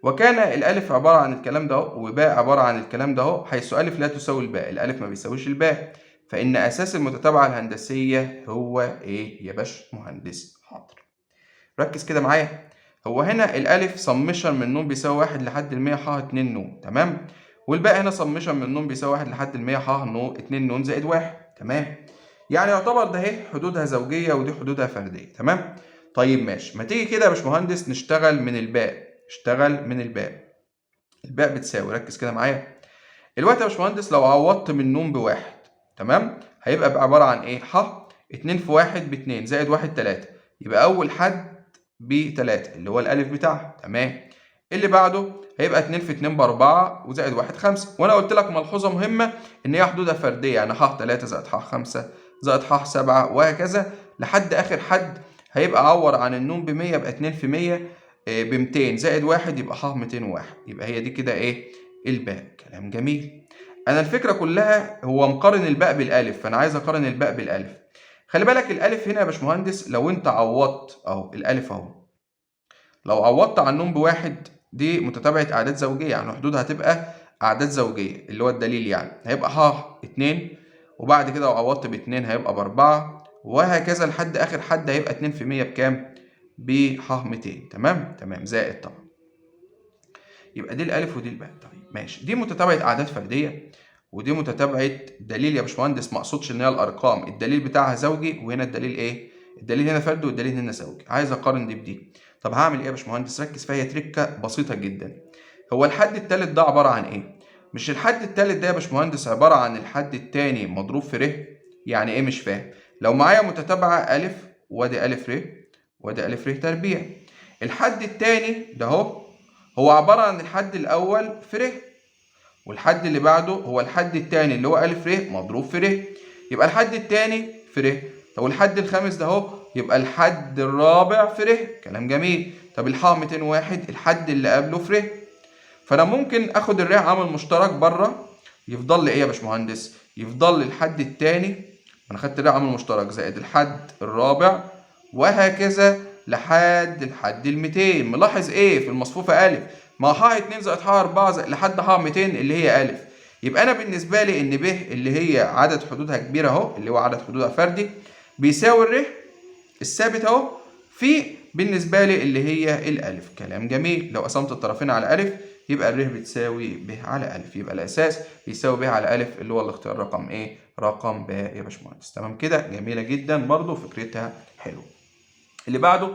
وكان الألف عبارة عن الكلام ده اهو وباء عبارة عن الكلام ده اهو، حيث ألف لا تساوي الباء، الألف ما بيساويش الباء، فإن أساس المتتابعة الهندسية هو إيه يا باشمهندس؟ حاضر. ركز كده معايا. هو هنا الألف سمشن من ن بيساوي 1 لحد ال 100 ح 2 ن، تمام؟ والباقي هنا سمشن من ن بيساوي 1 لحد ال 100 ح ن 2 ن زائد 1، تمام؟ يعني يعتبر ده اهي حدودها زوجية ودي حدودها فردية، تمام؟ طيب ماشي، ما تيجي كده يا باشمهندس نشتغل من الباء، اشتغل من الباء. الباء بتساوي، ركز كده معايا. الوقت يا باشمهندس لو عوضت من ن بواحد، تمام؟ هيبقى عبارة عن ايه؟ ح 2 في 1 ب 2 زائد 1 3، يبقى أول حد ب3 اللي هو الألف بتاعها، تمام؟ اللي بعده هيبقى 2 في 2 ب 4 وزائد 1 5، وأنا قلت لك ملحوظة مهمة إن هي حدودها فردية، يعني ح 3 زائد ح 5 زائد ح 7 وهكذا لحد آخر حد هيبقى عوض عن النون ب 100 يبقى 2 في 100 ب 200 زائد 1 يبقى ح 201، يبقى هي دي كده إيه؟ الباء. كلام جميل. أنا الفكرة كلها هو مقارن الباء بالألف، فأنا عايز أقارن الباء بالألف. خلي بالك الألف هنا يا باشمهندس لو أنت عوضت أهو الألف أهو، لو عوضت عن ن بواحد دي متتابعة أعداد زوجية، يعني حدودها هتبقى أعداد زوجية اللي هو الدليل، يعني هيبقى ح 2 وبعد كده لو عوضت ب 2 هيبقى ب 4 وهكذا لحد آخر حد هيبقى 2 في 100 بكام؟ بح 200، تمام؟ تمام، زائد طبعا. يبقى دي الألف ودي الباء. طيب ماشي، دي متتابعة أعداد فردية ودي متتابعة دليل يا باشمهندس، ما اقصدش ان هي الارقام، الدليل بتاعها زوجي وهنا الدليل ايه؟ الدليل هنا فردي والدليل هنا زوجي، عايز اقارن دي بدي. طب هعمل ايه يا باشمهندس؟ ركز فيها، تركه بسيطة جدا. هو الحد التالت ده عبارة عن ايه؟ مش الحد التالت ده يا باشمهندس عبارة عن الحد التاني مضروب في ر؟ يعني ايه مش فاهم؟ لو معايا متتابعة ألف وادي ألف ر وادي ألف ر تربيع، الحد التاني ده هو عبارة عن الحد الأول في ر، والحد اللي بعده هو الحد التاني اللي هو ألف ر مضروب في ر، يبقى الحد التاني في ر. طب والحد الخامس ده يبقى الحد الرابع في ر. كلام جميل. طب الحاء 201 الحد اللي قبله في ر، فأنا ممكن آخد الر عامل مشترك بره، يفضل لي إيه يا باشمهندس؟ يفضل لي الحد التاني، أنا خدت الر عامل مشترك زائد الحد الرابع وهكذا لحد الحد ال 200. ملاحظ ايه في المصفوفه الف؟ ما ح 2 زائد ح 4 زائد لحد ح 200 اللي هي الف، يبقى انا بالنسبه لي ان ب اللي هي عدد حدودها كبيره اهو، اللي هو عدد حدودها فردي، بيساوي الر الثابت اهو في بالنسبه لي اللي هي الالف. كلام جميل. لو قسمت الطرفين على الف يبقى الر بتساوي ب على الف، يبقى الاساس بيساوي ب على الف اللي هو الاختيار رقم ايه؟ رقم ب يا باشمهندس. تمام كده؟ جميله جدا برضو، فكرتها حلوه. اللي بعده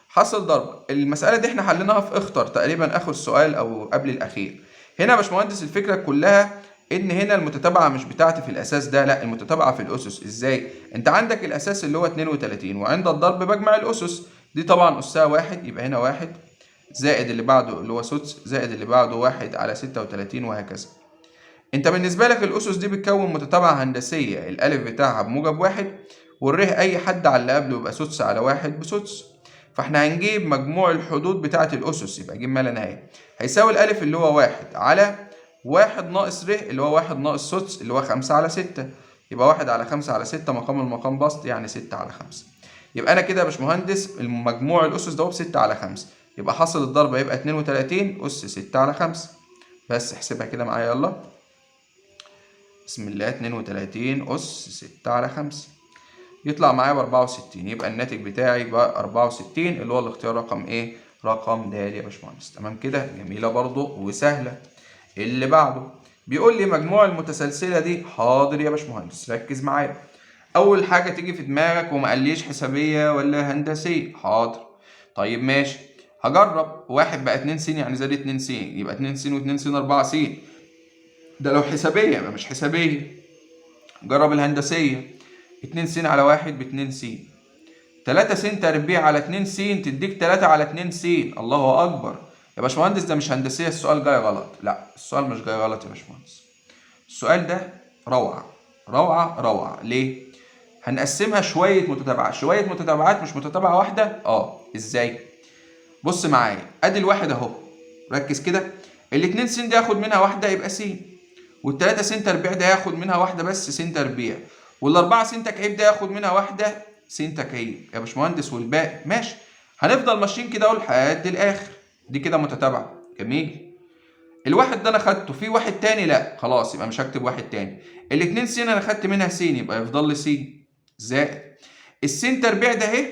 حاصل ضرب. المسألة دي احنا حليناها في اختر تقريبا اخر سؤال او قبل الاخير. هنا يا باشمهندس الفكرة كلها ان هنا المتتابعة مش بتاعتي في الاساس ده، لا المتتابعة في الاسس. ازاي؟ انت عندك الاساس اللي هو 32 وعند الضرب بجمع الاسس، دي طبعا اسها واحد، يبقى هنا واحد زائد اللي بعده اللي هو سدس زائد اللي بعده واحد على 36 وهكذا. انت بالنسبة لك الاسس دي بتكون متتابعة هندسية الالف بتاعها بموجب واحد والره اي حد على اللي قبله يبقى سدس على واحد بسدس، فاحنا هنجيب مجموع الحدود بتاعة الاسس يبقى ج ما لا نهاية هيساوي الالف اللي هو واحد على واحد ناقص ر اللي هو واحد ناقص سدس اللي هو 5 على 6، يبقى واحد على 5 على 6 مقام المقام بسط يعني 6 على 5. يبقى انا كده يا باشمهندس المجموع الاسس ده ب 6 على 5، يبقى حاصل الضرب هيبقى 32 اس 6 على 5. بس احسبها كده معايا يلا. بسم الله، 32 أس 6 على 5 يطلع معايا ب 64، يبقى الناتج بتاعي ب 64 اللي هو الاختيار رقم ايه؟ رقم د يا باشمهندس. تمام كده؟ جميلة برضو وسهلة. اللي بعده بيقول لي مجموع المتسلسلة دي. حاضر يا باشمهندس، ركز معايا. أول حاجة تيجي في دماغك وما قاليش حسابية ولا هندسية. حاضر. طيب ماشي، هجرب. واحد بقى 2 س يعني زاد 2 س، يبقى 2 س و2 س 4 س. ده لو حسابية، يبقى مش حسابية. جرب الهندسية. 2 س على 1 ب 2 س، 3 س تربيع على 2 س تديك 3 على 2 س. الله أكبر يا باشمهندس، ده مش هندسية، السؤال جاي غلط. لا السؤال مش جاي غلط يا باشمهندس، السؤال ده روعة روعة روعة. ليه؟ هنقسمها شويه متتابعات، شويه متتابعات مش متتابعه واحده. ازاي؟ بص معايا، ادي الواحد اهو، ركز كده. الاتنين س دي هاخد منها واحده يبقى س، والتلاته س تربيع ده هاخد منها واحده بس س تربيع، والاربعه س تكعيب ده هاخد منها واحده س تكعيب يا باشمهندس، والباقي ماشي. هنفضل ماشيين كده اهو لحد الاخر. دي كده متتابعه، جميل. الواحد ده انا خدته في واحد تاني، لا خلاص يبقى مش هكتب واحد تاني. الاتنين س انا خدت منها س، يبقى يفضل لي س زائد السين تربيع ده اهي،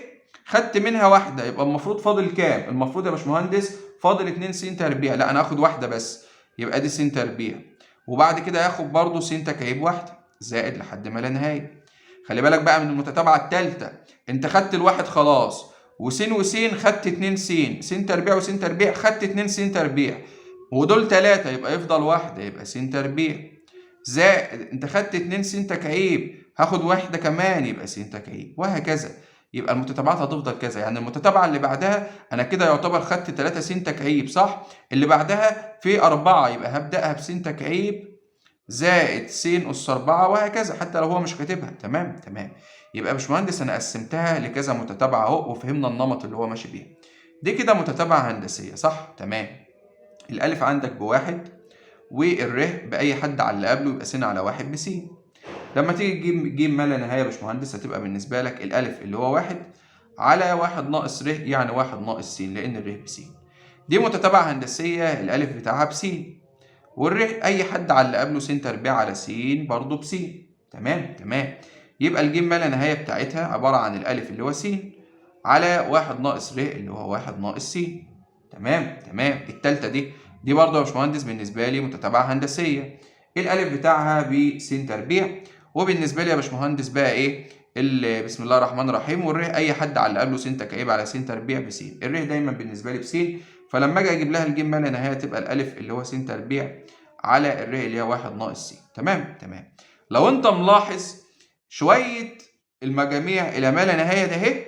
خدت منها واحده، يبقى المفروض فاضل كام؟ المفروض يا باشمهندس فاضل 2 س تربيع، لا انا هاخد واحده بس، يبقى دي س تربيع، وبعد كده هاخد برضه س تكعيب واحده زائد لحد ما لا نهايه. خلي بالك بقى من المتتابعه الثالثه، انت خدت الواحد خلاص، وس خدت 2 س تربيع وس تربيع، خدت 2 س تربيع، ودول 3 يبقى يفضل واحده، يبقى س تربيع زائد انت خدت 2 س تكعيب، هاخد واحده كمان يبقى س تكعيب، وهكذا. يبقى المتتابعات هتفضل كذا، يعني المتتابعه اللي بعدها انا كده يعتبر خدت 3 س تكعيب صح، اللي بعدها في 4 يبقى هبداها بس تكعيب زائد س اس 4 وهكذا، حتى لو هو مش كاتبها. تمام تمام. يبقى يا باشمهندس انا قسمتها لكذا متتابعه اهو، وفهمنا النمط اللي هو ماشي بيه. دي كده متتابعه هندسيه صح؟ تمام. الالف عندك بواحد، والر باي حد على اللي قبله يبقى س على واحد بس. لما تيجي تجيب ما لا نهايه يا باشمهندس، هتبقى بالنسبه لك الالف اللي هو واحد على واحد ناقص ر، يعني واحد ناقص س، لان الر بس. دي متتابعه هندسيه الالف بتاعها بس، والر اي حد على اللي قبله س تربيع على س برضه بس. تمام تمام. يبقى الجيم ما لا نهايه بتاعتها عباره عن الالف اللي هو س على واحد ناقص ر اللي هو واحد ناقص س. تمام تمام. التالتة دي برضه يا باشمهندس بالنسبة لي متتابعة هندسية، الألف بتاعها بس تربيع، وبالنسبة لي يا باشمهندس بقى إيه؟ بسم الله الرحمن الرحيم، والر أي حد على اللي قبله س تكعيب على س تربيع بس، الر دايما بالنسبة لي بس، فلما أجي أجيب لها الجيم ما لا نهاية تبقى الألف اللي هو س تربيع على الر اللي هي واحد ناقص س. تمام تمام. لو أنت ملاحظ شوية المجاميع إلى ما لا نهاية ده أهي،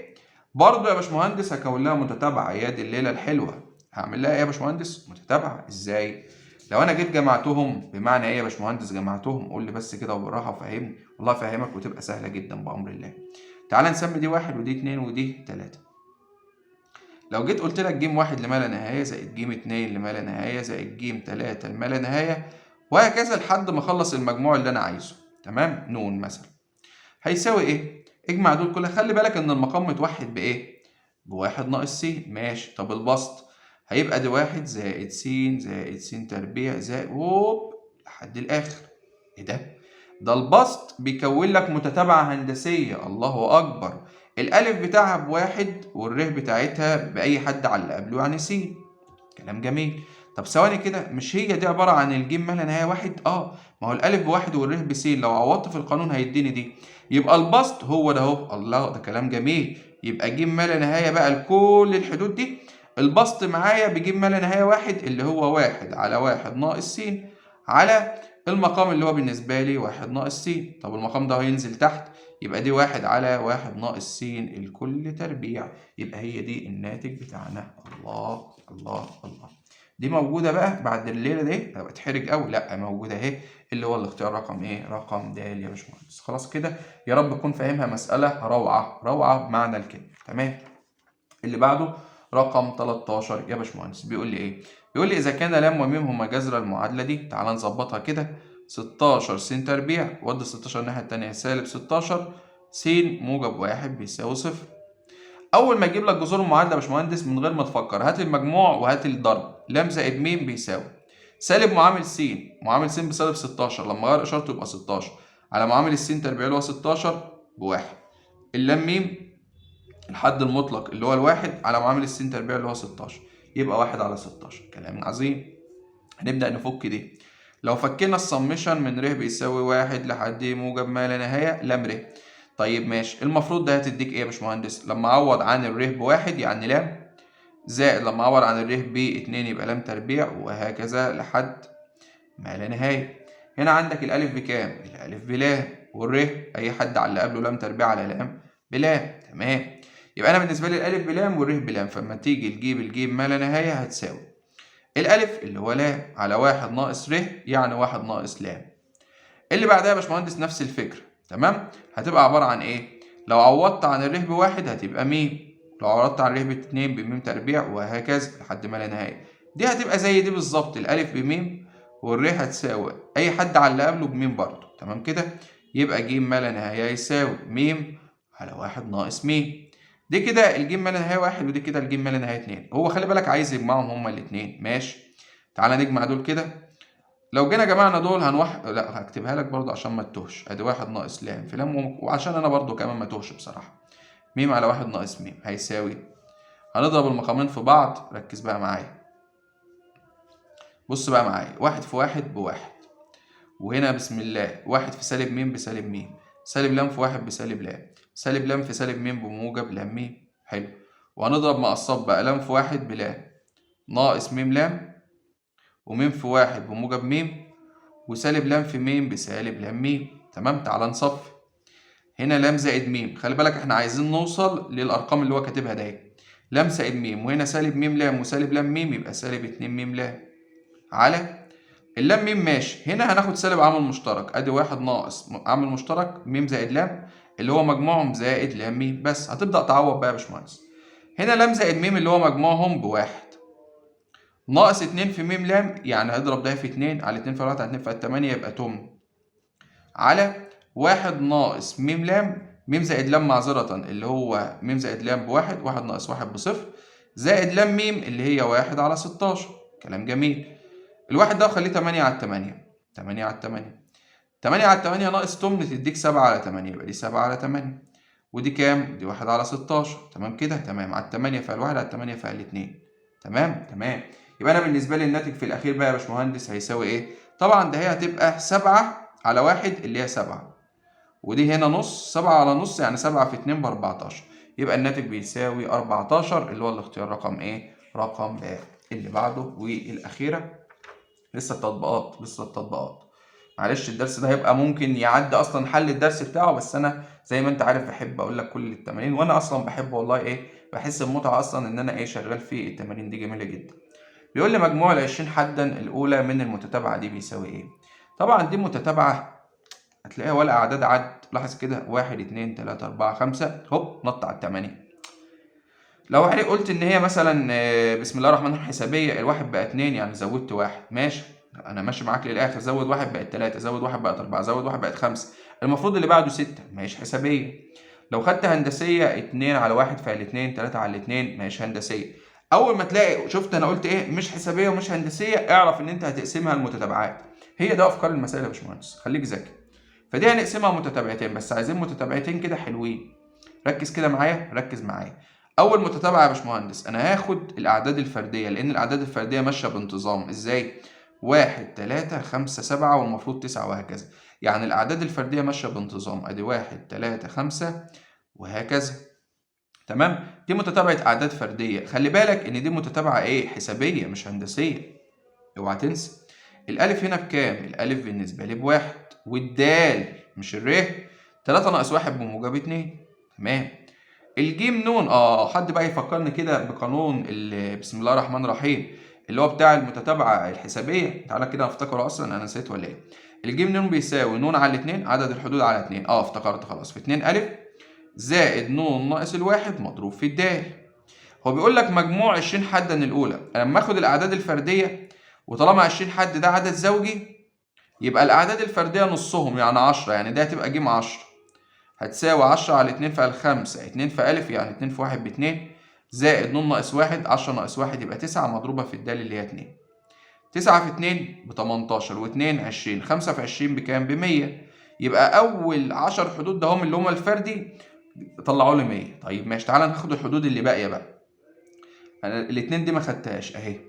برضه يا باشمهندس هكون لها متتابعة، يا دي الليلة الحلوة. هعمل لها ايه يا باشمهندس؟ متتابعه. ازاي؟ لو انا جيت جمعتهم، بمعنى ايه يا باشمهندس جمعتهم؟ قول لي بس كده وبالراحه وفهمني، والله افهمك وتبقى سهله جدا بامر الله. تعال نسمي دي واحد ودي اتنين ودي تلاته. لو جيت قلت لك ج واحد لما لا نهايه زائد ج اتنين لما لا نهايه زائد ج تلاته لما لا نهايه، وهكذا لحد ما اخلص المجموع اللي انا عايزه. تمام؟ نون مثلا هيساوي ايه؟ اجمع دول كلها. خلي بالك ان المقام متوحد بايه؟ بواحد ناقص س. ماشي. طب البسط هيبقى دي واحد زائد س زائد س تربيع زائد لحد الآخر. إيه ده؟ ده البسط بيكون لك متتابعة هندسية. الله أكبر. الألف بتاعها بواحد والر بتاعتها بأي حد على اللي قبله يعني س. كلام جميل. طب ثواني كده، مش هي دي عبارة عن الجيم ما لا نهاية واحد؟ ما هو الألف بواحد والر بس، لو عوضت في القانون هيديني دي. يبقى البسط هو ده اهو. الله، ده كلام جميل. يبقى ج ما لا نهايه بقى لكل الحدود دي، البسط معايا بج ما لا نهايه واحد اللي هو واحد على واحد ناقص س على المقام اللي هو بالنسبه لي واحد ناقص س. طب المقام ده هينزل تحت، يبقى دي واحد على واحد ناقص س الكل تربيع. يبقى هي دي الناتج بتاعنا. الله الله الله. دي موجوده بقى بعد الليله دي، هبقى اتحرج قوي. لا، موجوده اهي، اللي هو الاختيار رقم ايه؟ رقم د يا باشمهندس. خلاص كده، يا رب تكون فاهمها. مسألة روعة روعة بمعنى الكلمة. تمام. اللي بعده رقم 13 يا باشمهندس، بيقول لي ايه؟ بيقول لي اذا كان لام وميم هما جذر المعادلة دي، تعال نظبطها كده. 16 س تربيع، ودي 16 الناحية التانية سالب 16 س موجب واحد بيساوي صفر. أول ما يجيب لك جذور المعادلة يا باشمهندس من غير ما تفكر، هات المجموع وهات الضرب. لام زائد م بيساوي سالب معامل س، معامل س بسالب 16 لما غير اشارته يبقى 16 على معامل الس تربيع اللي هو 16 بواحد. اللام م الحد المطلق اللي هو الواحد على معامل الس تربيع اللي هو 16، يبقى واحد على 16. كلام عظيم. هنبدأ نفك دي. لو فكينا السمشن من ر بيساوي واحد لحد موجب ما لا نهاية لام ر. طيب ماشي، المفروض ده هتديك ايه يا باشمهندس؟ لما اعوض عن الر بواحد يعني لام، زائد لما اعوض عن الر باتنين يبقى لام تربيع، وهكذا لحد ما لا نهاية. هنا عندك الألف بكام؟ الألف بلام، والر أي حد على اللي قبله لام تربيع على لام بلام. تمام. يبقى أنا بالنسبة لي الألف بلام والر بلام، فلما تيجي تجيب الجيم ما لا نهاية هتساوي الألف اللي هو لام على واحد ناقص ر، يعني واحد ناقص لام. اللي بعدها يا باشمهندس نفس الفكرة، تمام؟ هتبقى عبارة عن ايه؟ لو عوضت عن الره بواحد هتبقى م، لو عوضت عن الره باتنين بم تربيع، وهكذا لحد ما لا نهاية. دي هتبقى زي دي بالظبط، الألف بم والره هتساوي أي حد على اللي قبله بم برضه، تمام كده؟ يبقى ج ما لا نهاية يساوي م على واحد ناقص م. دي كده الجيم ما لا نهاية واحد، ودي كده الجيم ما لا نهاية اتنين. هو خلي بالك عايز يجمعهم هما الاتنين، ماشي؟ تعالى نجمع دول كده. لو جينا جمعنا دول لا هكتبها لك برضه عشان ما تتوهش. ادي واحد ناقص لام في لام، وعشان انا برضه كمان ما توهش بصراحة. م على واحد ناقص م هيساوي، هنضرب المقامين في بعض، ركز بقى معايا. بص بقى معايا، واحد في واحد بواحد، وهنا بسم الله واحد في سالب م بسالب م، سالب لام في واحد بسالب لام، سالب لام في سالب م بموجب لام م. حلو. وهنضرب مقصات بقى، لام في واحد بلام ناقص م لام، وم في واحد بموجب م، وسالب لام في م بسالب لام م. تمام. تعالى نصفي. هنا لام زائد م، خلي بالك احنا عايزين نوصل للارقام اللي هو كاتبها دي. لام زائد م، وهنا سالب م لام وسالب لام م، يبقى سالب 2 م لام على اللام م. ماشي، هنا هناخد سالب عامل مشترك، ادي واحد ناقص عامل مشترك م زائد لام اللي هو مجموعهم زائد لام م. بس هتبدأ تعوض بقى يا باشمهندس. هنا لام زائد م اللي هو مجموعهم بواحد، ناقص 2 في م لام، يعني هضرب ده في 2 على 2 في 1 على 2 في 8 يبقى 8 على واحد ناقص م لام، م زائد لام معذرة اللي هو م زائد لام بواحد، واحد ناقص واحد بصفر، زائد لام م اللي هي واحد على 16. كلام جميل. الواحد ده خليه 8 على 8، 8 على 8، 8 على 8 ناقص 8 تديك 7 على 8، يبقى دي 7 على 8. ودي كام؟ دي 1 على 16. تمام كده؟ تمام. على 8 فال 1 على 8 فال 2. تمام؟ تمام. يبقى انا بالنسبه لي الناتج في الاخير بقى يا باشمهندس هيساوي ايه؟ طبعا ده هي هتبقى 7 على 1 اللي هي 7، ودي هنا نص، 7 على نص يعني 7 في 2 ب 14. يبقى الناتج بيساوي 14 اللي هو الاختيار رقم ايه؟ رقم ب. اللي بعده والاخيره لسه التطبيقات، لسه التطبيقات. معلش الدرس ده هيبقى ممكن يعدي اصلا حل الدرس بتاعه، بس انا زي ما انت عارف بحب اقول لك كل التمارين، وانا اصلا بحب والله ايه، بحس بمتعه اصلا ان انا ايه شغال في التمارين دي، جميله جدا. بيقول لي مجموع ال 20 حدا الاولى من المتتابعه دي بيساوي ايه؟ طبعا دي متتابعه هتلاقيها ولا اعداد عد، لاحظ كده 1 2 3 4 5 هوب نط على الثمانيه. لو قلت ان هي مثلا بسم الله الرحمن الرحيم حسابيه، الواحد بقى 2 يعني زودت واحد، ماشي انا ماشي معاك للاخر، زود واحد بقت 3، زود واحد بقت 4، زود واحد بقت 5، المفروض اللي بعده 6، ماهيش حسابيه. لو خدت هندسيه 2 على 1 فعل 2، 3 على 2 ماهيش هندسيه. اول ما تلاقي شفت انا قلت ايه مش حسابيه ومش هندسيه، اعرف ان انت هتقسمها لمتتابعات. هي ده افكار المسائل يا باشمهندس، خليك ذكي. فدي هنقسمها متتابعتين، بس عايزين متتابعتين كده حلوين. ركز كده معايا، ركز معايا. اول متتابعه يا باشمهندس انا هاخد الاعداد الفرديه، لان الاعداد الفرديه ماشيه بانتظام. ازاي؟ 1 3 5 7 والمفروض 9 وهكذا. يعني الاعداد الفرديه ماشيه بانتظام، ادي 1 3 5 وهكذا. تمام. دي متتابعه اعداد فرديه، خلي بالك ان دي متتابعه ايه؟ حسابيه مش هندسيه، اوعى تنسى. الالف هنا بكام؟ الالف بالنسبه لي بواحد، والدال مش الر 3 ناقص 1 بموجب 2. تمام. الجيم نون حد بقى يفكرني كده بقانون بسم الله الرحمن الرحيم اللي هو بتاع المتتابعه الحسابيه، تعالى كده افتكره، اصلا انا نسيت ولا ايه؟ الجيم نون بيساوي نون على 2 عدد الحدود على 2، افتكرت خلاص، في 2 الف زائد نون ناقص الواحد مضروب في الدال. هو بيقول لك مجموع 20 حدا الاولى، انا لما اخد الاعداد الفرديه وطالما 20 حد ده عدد زوجي، يبقى الاعداد الفرديه نصهم يعني 10، يعني ده هتبقى جيم 10 هتساوي 10 على 2 في 5، 2 في ألف يعني 2 في 1 ب2، زائد ن ناقص 1، 10 ناقص 1 يبقى 9 مضروبة في الدال اللي هي 2. 9 في 2 ب 18 و2 20، 5 في 20 بكام؟ ب 100. يبقى أول 10 حدود ده هم اللي هم الفردي طلعوا لي 100. طيب ماشي، تعالى ناخد الحدود اللي باقية بقى. أنا الاتنين دي ما خدتهاش أهي،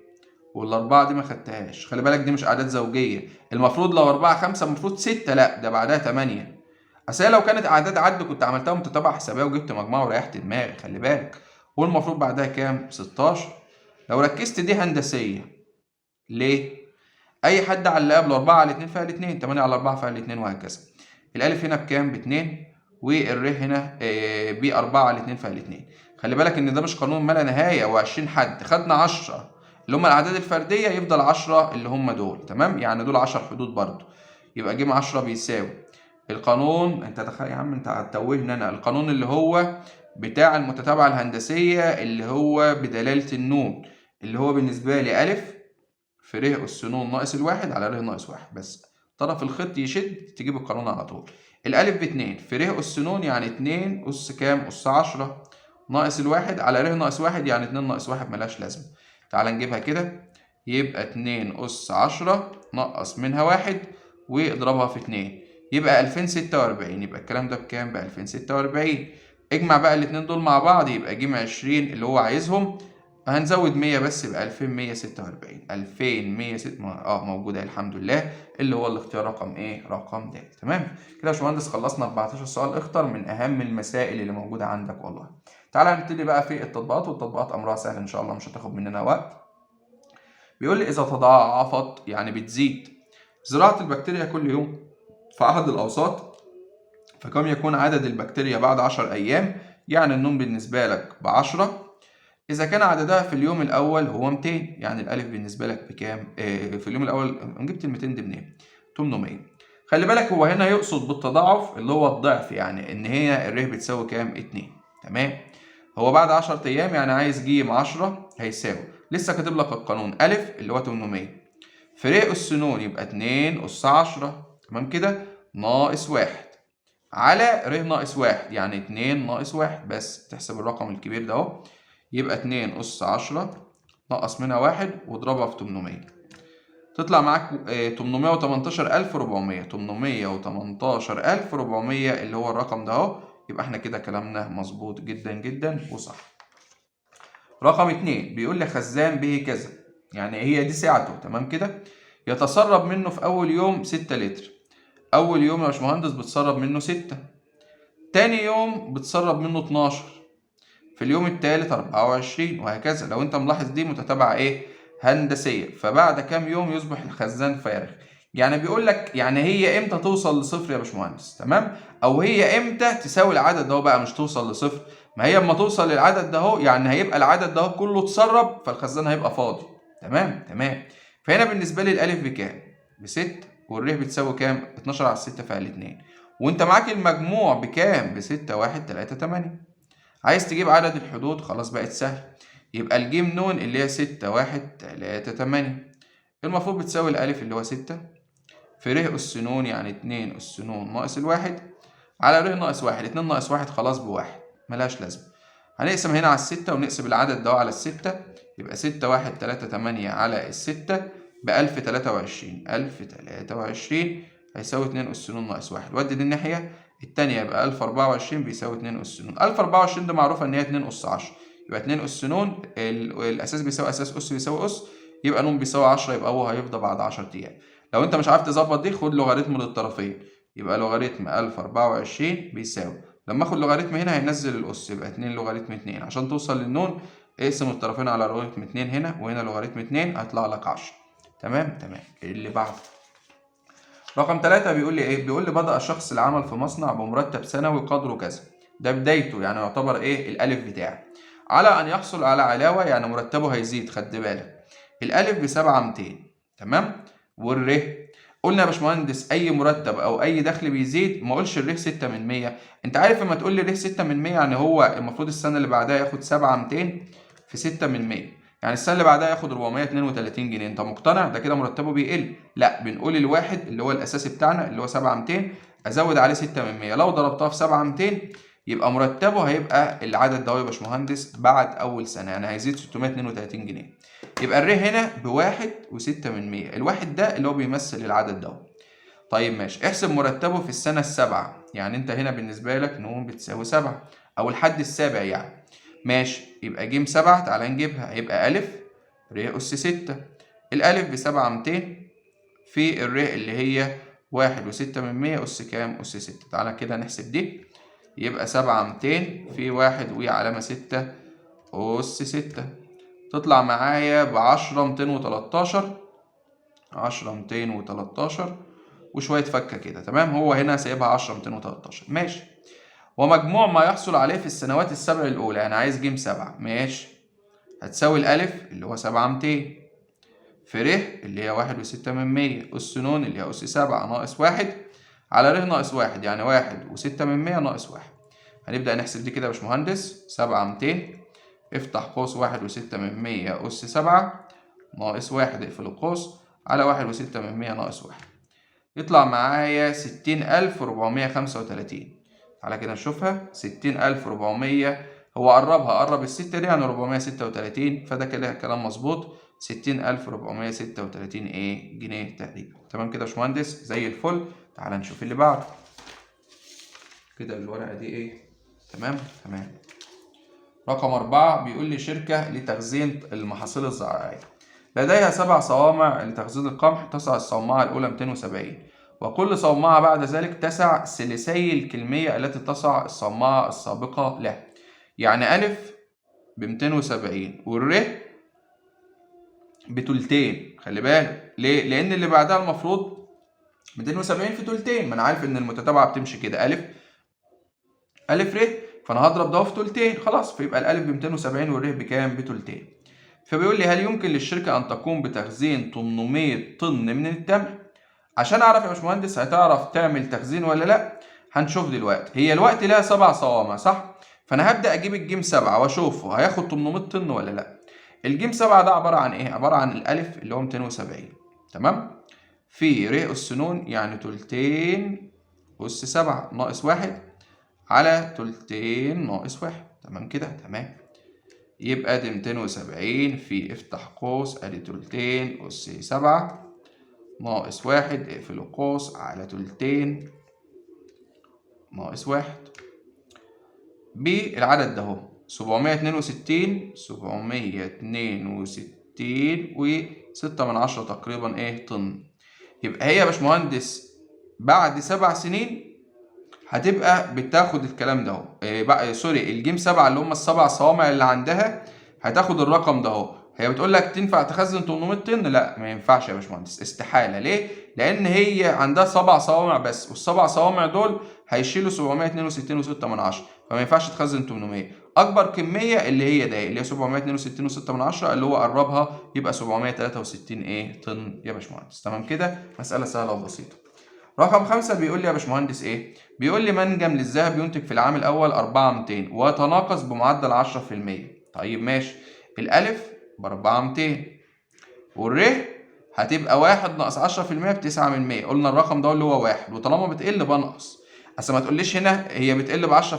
والأربعة دي ما خدتهاش، خلي بالك دي مش أعداد زوجية، المفروض لو 4 5 المفروض 6، لا ده بعدها 8. اصل هي لو كانت اعداد عد كنت عملتها متتابعه حسابيه وجبت مجموعه وريحت دماغي، خلي بالك. والمفروض بعدها كام؟ 16. لو ركزت دي هندسيه. ليه؟ اي حد على اللي قبله 4 على 2 فعل 2، 8 على 4 فعل 2 وهكذا. الالف هنا بكام؟ ب2، والر هنا ب 4 على 2 فعل 2. خلي بالك ان ده مش قانون ما لا نهايه، و20 حد خدنا 10 اللي هم الاعداد الفرديه، يفضل 10 اللي هم دول. تمام؟ يعني دول 10 حدود برضو، يبقى جيم 10 بيساوي القانون انت يا عم انت هتتوهني انا. القانون اللي هو بتاع المتتابعة الهندسية اللي هو بدلالة النون، اللي هو بالنسبة لي ألف في ر أس ن ناقص الواحد على ر ناقص واحد، بس طرف الخط يشد تجيب القانون على طول. الألف باتنين في ر أس ن يعني اتنين أس كام؟ أس 10 ناقص الواحد على ر ناقص واحد يعني اتنين ناقص واحد ملهاش لازمة. تعال نجيبها كده، يبقى اتنين أس 10 نقص منها واحد واضربها في اتنين يبقى 2046. يبقى الكلام ده بكام؟ ب 2046. اجمع بقى الاتنين دول مع بعض يبقى ج 20 اللي هو عايزهم، هنزود 100 بس يبقى 2146. 2106 موجودة الحمد لله، اللي هو الاختيار رقم ايه؟ رقم د. تمام كده يا باشمهندس، خلصنا 14 سؤال اختر من اهم المسائل اللي موجودة عندك والله. تعالى نبتدي بقى في التطبيقات، والتطبيقات امرها سهل ان شاء الله، مش هتاخد مننا وقت. بيقول لي اذا تضاعفت يعني بتزيد زراعة البكتيريا كل يوم في أحد الأوساط، فكم يكون عدد البكتيريا بعد 10 أيام؟ يعني النون بالنسبة لك ب10، إذا كان عددها في اليوم الأول هو 200، يعني الألف بالنسبة لك بكام؟ في اليوم الأول جبت ال 200 دي منين؟ 800. خلي بالك هو هنا يقصد بالتضاعف اللي هو الضعف، يعني إن هي الر بتساوي كام؟ 2. تمام؟ هو بعد 10 أيام يعني عايز ج 10 هيساوي، لسه كاتب لك القانون ألف اللي هو 800 في ر أس ن يبقى 2 أس 10 تمام كده ناقص 1 على ر ناقص 1 يعني 2 ناقص 1، بس تحسب الرقم الكبير ده اهو، يبقى 2 أس 10 نقص منها 1 واضربها في 800 تطلع معاك 818400. 818400 اللي هو الرقم ده اهو. يبقى احنا كده كلامنا مظبوط جدا جدا وصح. رقم 2 بيقول لي خزان به كذا، يعني هي دي سعته تمام كده، يتسرب منه في أول يوم 6 لتر. أول يوم يا باشمهندس بتسرب منه 6، تاني يوم بتسرب منه 12، في اليوم التالت 24، وهكذا. لو أنت ملاحظ دي متتابعة إيه؟ هندسية. فبعد كام يوم يصبح الخزان فارغ. يعني بيقول لك يعني هي إمتى توصل لصفر يا باشمهندس؟ تمام؟ أو هي إمتى تساوي العدد ده بقى، مش توصل لصفر. ما هي اما توصل للعدد ده اهو يعني هيبقى العدد ده كله اتسرب، فالخزان هيبقى فاضي. تمام. فهنا بالنسبه لي الالف بكام؟ ب6، والر بتساوي كام؟ 12 على 6 فيها الاتنين، وانت معاك المجموع بكام؟ ب6 1 3 8. عايز تجيب عدد الحدود، خلاص بقت سهل، يبقى الجيم نون اللي هي 6 1 3 8 المفروض بتساوي الالف اللي هو 6 في ر أس ن يعني 2 أس ن ناقص الواحد على ر ناقص واحد. 2 ناقص واحد خلاص بواحد ملهاش لازمة. هنقسم هنا على الستة ونقسم العدد ده على الستة، يبقى 6 1 3 8 على الستة ب1023. 1023 هيساوي 2 أس ن ناقص واحد، ودي دي الناحية التانية يبقى 1024 بيساوي 2 أس ن. 1024 ده معروفة إن هي 2 أس 10، يبقى 2 أس ن الأساس بيساوي أساس، أس بيساوي أس، يبقى ن بيساوي 10، يبقى هو هيفضى بعد 10 أيام. لو أنت مش عارف تظبط دي خد لوغاريتم للطرفين، يبقى لوغاريتم 1024 بيساوي، لما اخد لوغاريتم هنا هينزل الأس يبقى 2 لوغاريتم 2 عشان توصل للنون اقسم الطرفين على لوغاريتم 2 هنا وهنا لوغاريتم 2 هيطلع لك 10. تمام. اللي بعده رقم 3 بيقول لي ايه؟ بيقول لي بدأ الشخص العمل في مصنع بمرتب سنوي قدره كذا، ده بدايته يعني يعتبر ايه؟ الألف بتاعه، على أن يحصل على علاوة يعني مرتبه هيزيد. خد بالك الألف بسبعة 200 تمام، والر قلنا يا باشمهندس اي مرتب او اي دخل بيزيد ما اقولش الر 6 من 100. انت عارف لما تقول لي ر 6 من 100 يعني هو المفروض السنه اللي بعدها ياخد 7 200 في 6 من 100، يعني السنه اللي بعدها ياخد 432 جنيه. انت مقتنع ده كده مرتبه بيقل؟ لا، بنقول الواحد اللي هو الاساسي بتاعنا اللي هو 7 200 ازود عليه 6 من 100، لو ضربتها في 7 200 يبقى مرتبه هيبقى العدد ده يا باشمهندس بعد اول سنه يعني هيزيد 632 جنيه. يبقى الر هنا بواحد وستة من 100، الواحد ده اللي هو بيمثل العدد ده. طيب ماشي، احسب مرتبه في السنة السابعة، يعني انت هنا بالنسبة لك ن بتساوي 7 او الحد السابع يعني. ماشي، يبقى ج 7 تعالى نجيبها، هيبقى أ ر أس 6. الألف ب7 200 في الر اللي هي 1 و6 من 100 أس كام؟ أس 6. تعالى كده نحسب دي، يبقى 7 200 في 1 وعلامة 6 أس 6 تطلع معايا ب10 213. 10 213 وشوية فكة كده. تمام، هو هنا سايبها 10 213 ماشي. ومجموع ما يحصل عليه في السنوات السبع الأولى، يعني عايز ج 7 ماشي، هتساوي الألف اللي هو 7 200 في ر اللي هي 1 و6 من 100 أس ن اللي هي أس 7 ناقص 1 على ر ناقص 1 يعني 1.6 ناقص 1. هنبدأ نحسب دي كده يا باشمهندس. 7/200 افتح قوس 1.6 أس 7 ناقص 1 اقفل القوس على 1.6 ناقص 1. يطلع معايا 60,435. تعالى كده نشوفها. 60,400 هو قرب الستة دي يعني 436، فده كده كلام مظبوط. 60,436 جنيه تقريبا. تمام كده يا باشمهندس زي الفل. تعالى نشوف اللي بعده. كده الورقة دي تمام. رقم 4 بيقول لي شركة لتخزين المحاصيل الزراعية لديها 7 صوامع لتخزين القمح. تسع الصومعة الأولى 270 وكل صومعة بعد ذلك تسع ثلثي الكمية التي تسع الصومعة السابقة له. يعني ألف ب270 والر بتلتين. خلي بالك ليه؟ لأن اللي بعدها المفروض 270 في تلتين. ما أنا عارف إن المتتابعة بتمشي كده ألف ر، فأنا هضرب ده في تلتين خلاص، فيبقى الألف ب270 والر بكام؟ بتلتين. فبيقول لي هل يمكن للشركة أن تقوم بتخزين 800 طن من التمر؟ عشان أعرف يا باشمهندس هتعرف تعمل تخزين ولا لأ هنشوف دلوقتي. هي الوقت لها 7 صوامع صح؟ فأنا هبدأ أجيب الجيم 7 وأشوفه هياخد 800 طن ولا لأ. الجيم 7 ده عبارة عن عبارة عن الألف اللي هو 270 تمام؟ في ر أس ن يعني تلتين أس 7 ناقص 1 على تلتين ناقص 1. تمام كده تمام. يبقى دي 270 في افتح قوس ادي تلتين أس 7 ناقص 1 اقفل القوس على تلتين ناقص 1. بالعدد ده اهو 762 و6 من 10 تقريبا طن. يبقى هي يا باشمهندس بعد 7 سنين هتبقى بتاخد الكلام ده اهو. سوري الجيم 7 اللي هم ال7 صوامع اللي عندها هتاخد الرقم ده اهو. هي بتقول لك تنفع تخزن 800 طن؟ لا ما ينفعش يا باشمهندس استحاله. ليه؟ لان هي عندها 7 صوامع بس، والسبع صوامع دول هيشيلوا 762 و6 من 10، فما ينفعش تخزن 800. اكبر كميه اللي هي ده اللي هي 762 و6 من 10 اللي هو قربها يبقى 763 طن يا باشمهندس. تمام كده مساله سهله وبسيطه. رقم 5 بيقول لي يا باشمهندس بيقول لي منجم للذهب ينتج في العام الأول 4200 ويتناقص بمعدل 10%. طيب ماشي. الألف ب4200 والر هتبقى 1 ناقص 10% ب9%. قلنا الرقم ده اللي هو 1 وطالما بتقل بنقص. أصل ما تقوليش هنا هي بتقل ب10%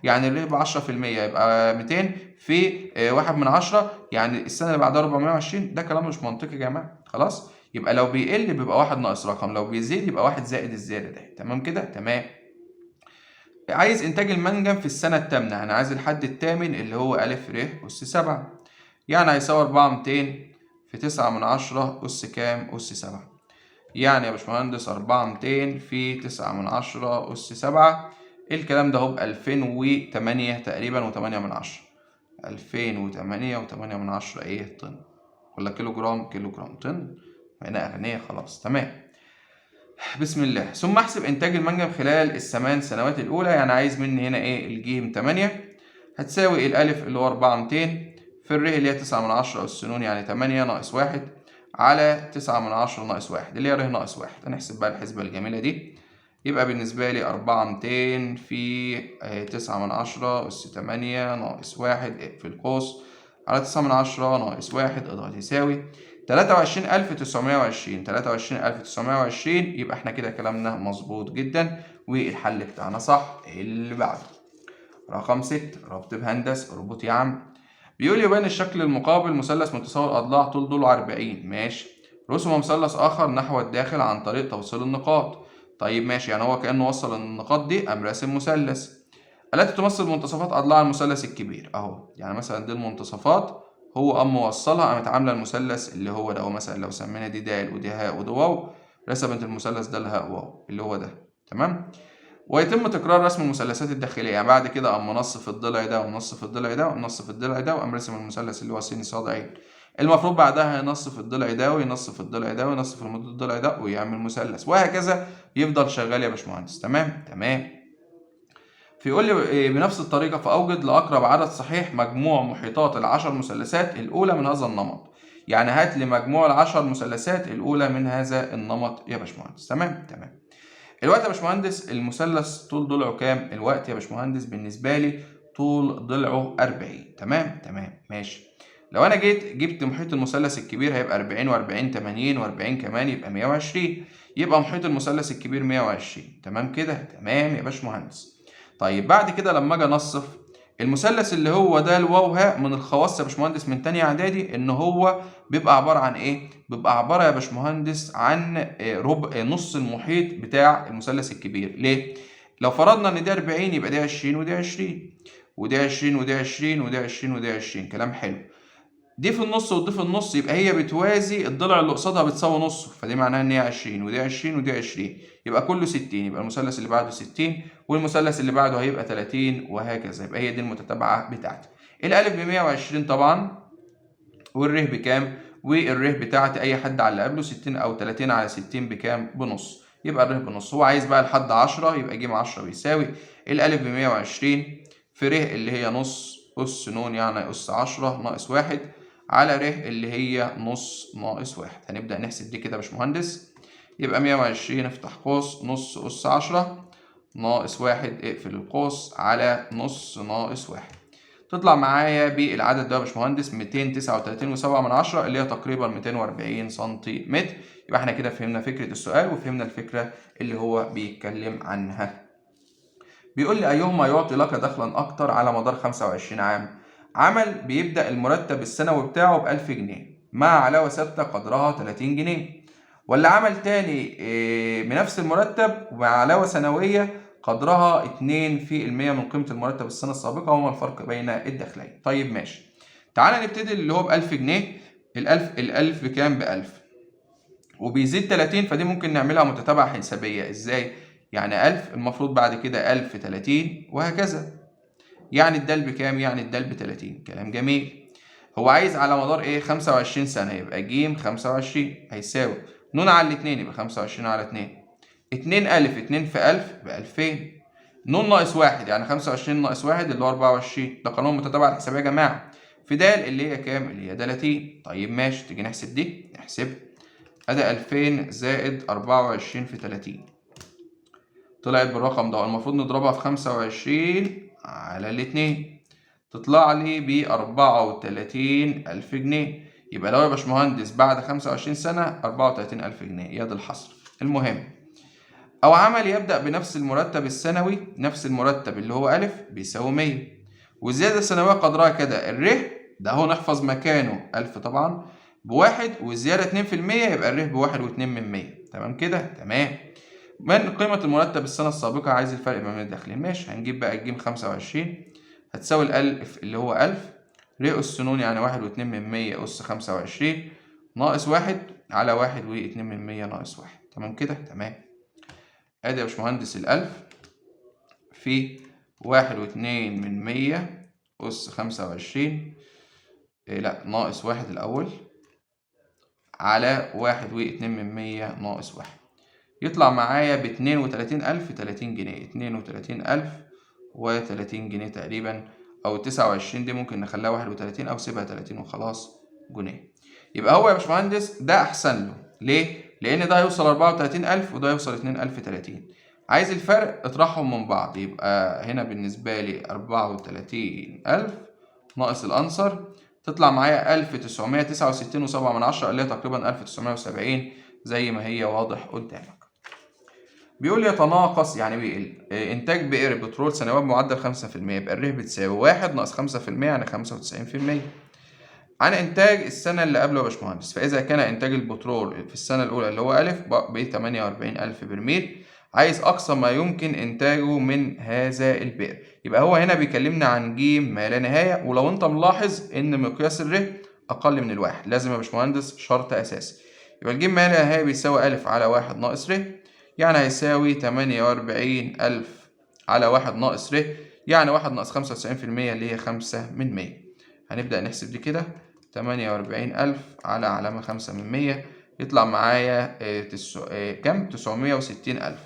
يعني الر ب10% يبقى 200 في 1 من 10 يعني السنة اللي بعدها 420. ده كلام مش منطقي يا جماعة. خلاص يبقى لو بيقل بيبقى 1 ناقص رقم، لو بيزيد يبقى 1 زائد الزيادة ده. تمام كده تمام. عايز إنتاج المنجم في السنة الثامنة. أنا عايز الحد الثامن اللي هو ألف ر أس 7 يعني هيساوي 4200 في 9 من 10 أس كام؟ أس 7. يعني يا باشمهندس 4200 في 9 من 10 أس 7. الكلام ده هو ب2008 تقريبا و8 من 10. 2008 و8 من 10 طن ولا كيلو جرام؟ كيلو جرام طن. هنا أغنية خلاص تمام. بسم الله. ثم احسب إنتاج المنجم خلال ال8 سنوات الأولى. يعني عايز مني هنا الجيم 8 هتساوي الألف اللي هو 4200 في الر اللي هي 9 من 10 أس ن يعني 8 ناقص 1 على 9 من 10 ناقص 1 اللي هي ر ناقص 1. هنحسب بقى الحسبة الجميلة دي. يبقى بالنسبة لي 4200 في 9 من 10 أس 8 ناقص 1 اقفل القوس على 9 من 10 ناقص 1 اضغط يساوي 23920. 23920 يبقى احنا كده كلامنا مظبوط جدا والحل بتاعنا صح. اللي بعده رقم 6 ربط بهندس. اربط يا عم. بيقول يبين الشكل المقابل مثلث متساوي الأضلاع طول ضلعه 40 ماشي. رسم مثلث آخر نحو الداخل عن طريق توصيل النقاط. طيب ماشي يعني هو كأنه وصل النقاط دي قام راسم مثلث. التي تمثل منتصفات أضلاع المثلث الكبير أهو. يعني مثلا دي المنتصفات هو قام موصلها قامت عاملة المثلث اللي هو ده. هو مثلا لو سمينا دي د ودي هاء ودي واو رسمت المثلث ده الهاء واو اللي هو ده. تمام. ويتم تكرار رسم المثلثات الداخلية. يعني بعد كده قام منصف الضلع ده ومنصف الضلع ده ومنصف الضلع ده وقام رسم المثلث اللي هو س ص ع. المفروض بعدها ينصف الضلع ده وينصف الضلع ده وينصف الضلع ده ويعمل مثلث وهكذا يفضل شغال يا باشمهندس. تمام تمام. فيقول لي بنفس الطريقة فأوجد لأقرب عدد صحيح مجموع محيطات ال10 مثلثات الأولى من هذا النمط. يعني هات لي مجموع ال10 مثلثات الأولى من هذا النمط يا باشمهندس. تمام تمام. الوقت يا باشمهندس المثلث طول ضلعه كام؟ الوقت يا باشمهندس بالنسبة لي طول ضلعه 40. تمام؟ تمام ماشي. لو أنا جبت محيط المثلث الكبير هيبقى 40 و40 80 و40 كمان يبقى 120. يبقى محيط المثلث الكبير 120. تمام كده؟ تمام يا باشمهندس. طيب بعد كده لما أجي أنصف المثلث اللي هو ده الواو هاء، من الخواص يا باشمهندس من تانية إعدادي إن هو بيبقى عبارة عن إيه؟ بيبقى عبارة يا باشمهندس عن ربع نص المحيط بتاع المثلث الكبير. ليه؟ لو فرضنا إن ده 40 يبقى ده 20 وده 20 وده 20 وده 20 وده 20 وده 20. كلام حلو. دي في النص ودي في النص يبقى هي بتوازي الضلع اللي قصادها بتساوي نصه، فدي معناها ان هي 20 ودي 20 ودي 20 يبقى كله 60. يبقى المثلث اللي بعده 60 والمثلث اللي بعده هيبقى 30 وهكذا. يبقى هي دي المتتابعة بتاعتي. الألف ب 120 طبعا، والره بكام؟ والره بتاعتي أي حد على اللي قبله 60 أو 30 على 60 بكام؟ بنص. يبقى الره بنص. هو عايز بقى لحد 10 يبقى ج 10 بيساوي الألف ب 120 في ره اللي هي نص أس ن يعني أس 10 ناقص 1 على ر اللي هي نص ناقص 1. هنبدأ نحسب دي كده يا باشمهندس. يبقى 120 افتح قوس نص أس 10 ناقص 1 اقفل القوس على نص ناقص 1. تطلع معايا بالعدد ده يا باشمهندس 239.7 اللي هي تقريبا 240 سنتيمتر. يبقى احنا كده فهمنا فكرة السؤال وفهمنا الفكرة اللي هو بيتكلم عنها. بيقول لي أيهما يعطي لك دخلا أكتر على مدار 25 عام؟ عمل بيبدأ المرتب السنوي بتاعه ب1000 جنيه مع علاوة ثابتة قدرها 30 جنيه، ولا عمل تاني بنفس المرتب ومع علاوة سنوية قدرها 2% من قيمة المرتب السنة السابقة، وما الفرق بين الدخلين؟ طيب ماشي. تعالى نبتدي اللي هو ب1000 جنيه. الألف بكام؟ ب1000 وبيزيد 30، فدي ممكن نعملها متتابعة حسابية. ازاي؟ يعني 1000 المفروض بعد كده 1000 30 وهكذا. يعني الدال بكام؟ يعني الدال ب30. كلام جميل. هو عايز على مدار ايه؟ 25 سنة. يبقى ج 25 هيساوي ن على الاتنين يبقى 25 على 2. 2 ألف 2 في 1000 ب2000. ن ناقص 1 يعني 25 ناقص 1 اللي هو 24. ده قانون متتابعة الحسابية يا جماعة. في د اللي هي كام؟ اللي هي 30. طيب ماشي. تيجي نحسب دي. نحسب ادي 2000 زائد 24 في 30 طلعت بالرقم ده. المفروض نضربها في 25 على الاتنين تطلع لي ب 34,000 جنيه. يبقى لو يا باشمهندس بعد 25 سنة 34,000 جنيه يا دي الحصر. المهم، أو عمل يبدأ بنفس المرتب السنوي، نفس المرتب اللي هو ألف بيساوي 100 والزيادة السنوية قدرها كده. الره ده هو نحفظ مكانه 1000 طبعا بواحد والزيادة 2% يبقى الره بواحد واتنين من 100. تمام كده؟ تمام. من قيمة المرتب السنة السابقة عايز الفرق ما بين الداخلين. ماشي. هنجيب بقى الجيم 25 هتساوي الألف اللي هو 1000 ر أس ن يعني واحد واتنين من 100 أس 25 ناقص 1 على واحد واتنين من 100 ناقص 1. تمام كده؟ تمام. ادي يا باشمهندس الألف في واحد واتنين من 100 أس 25 لا ناقص 1 الأول على واحد واتنين من 100 ناقص 1 يطلع معايا ب32,000 30 جنيه. 32,000 و30 جنيه تقريبا، أو 29 دي ممكن نخليها 31 أو سيبها 30 وخلاص جنيه. يبقى هو يا باشمهندس ده أحسن له. ليه؟ لأن ده هيوصل 34,000 وده هيوصل 2,000 30. عايز الفرق اطرحهم من بعض. يبقى هنا بالنسبة لي 34,000 ناقص الأنصر تطلع معايا 1969.7 اللي هي تقريبا 1970 زي ما هي واضح قدامك. بيقول لي يتناقص يعني بيقل إنتاج بئر بترول سنويا بمعدل 5%. يبقى الره بتساوي 1 ناقص 5% يعني 95% عن إنتاج السنة اللي قبله يا باشمهندس. فإذا كان إنتاج البترول في السنة الأولى اللي هو ألف ب 48,000 برميل، عايز أقصى ما يمكن إنتاجه من هذا البئر. يبقى هو هنا بيكلمنا عن ج ما لا نهاية. ولو أنت ملاحظ إن مقياس الره أقل من الواحد، لازم يا باشمهندس شرط أساسي. يبقى الج ما لا نهاية بيساوي ألف على واحد ناقص ر يعني هيساوي 48,000 على واحد ناقص ر يعني واحد ناقص 95% اللي هي 5 من 100. هنبدأ نحسب دي كده. 48,000 على علامة 5 من 100 يطلع معايا كام؟ 960,000.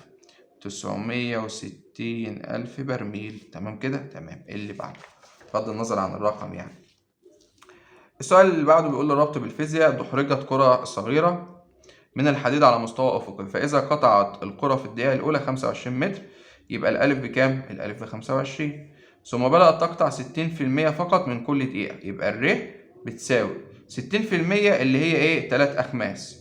960,000 برميل. تمام كده؟ تمام. اللي بعده بغض النظر عن الرقم يعني. السؤال اللي بعده بيقول لي ربط بالفيزياء دحرجت كرة صغيرة من الحديد على مستوى أفقي، فإذا قطعت الكرة في الدقيقة الأولى 25 متر يبقى الألف بكام؟ الألف ب25. ثم بدأت تقطع 60% فقط من كل دقيقة، يبقى الر بتساوي 60% اللي هي إيه؟ 3 أخماس.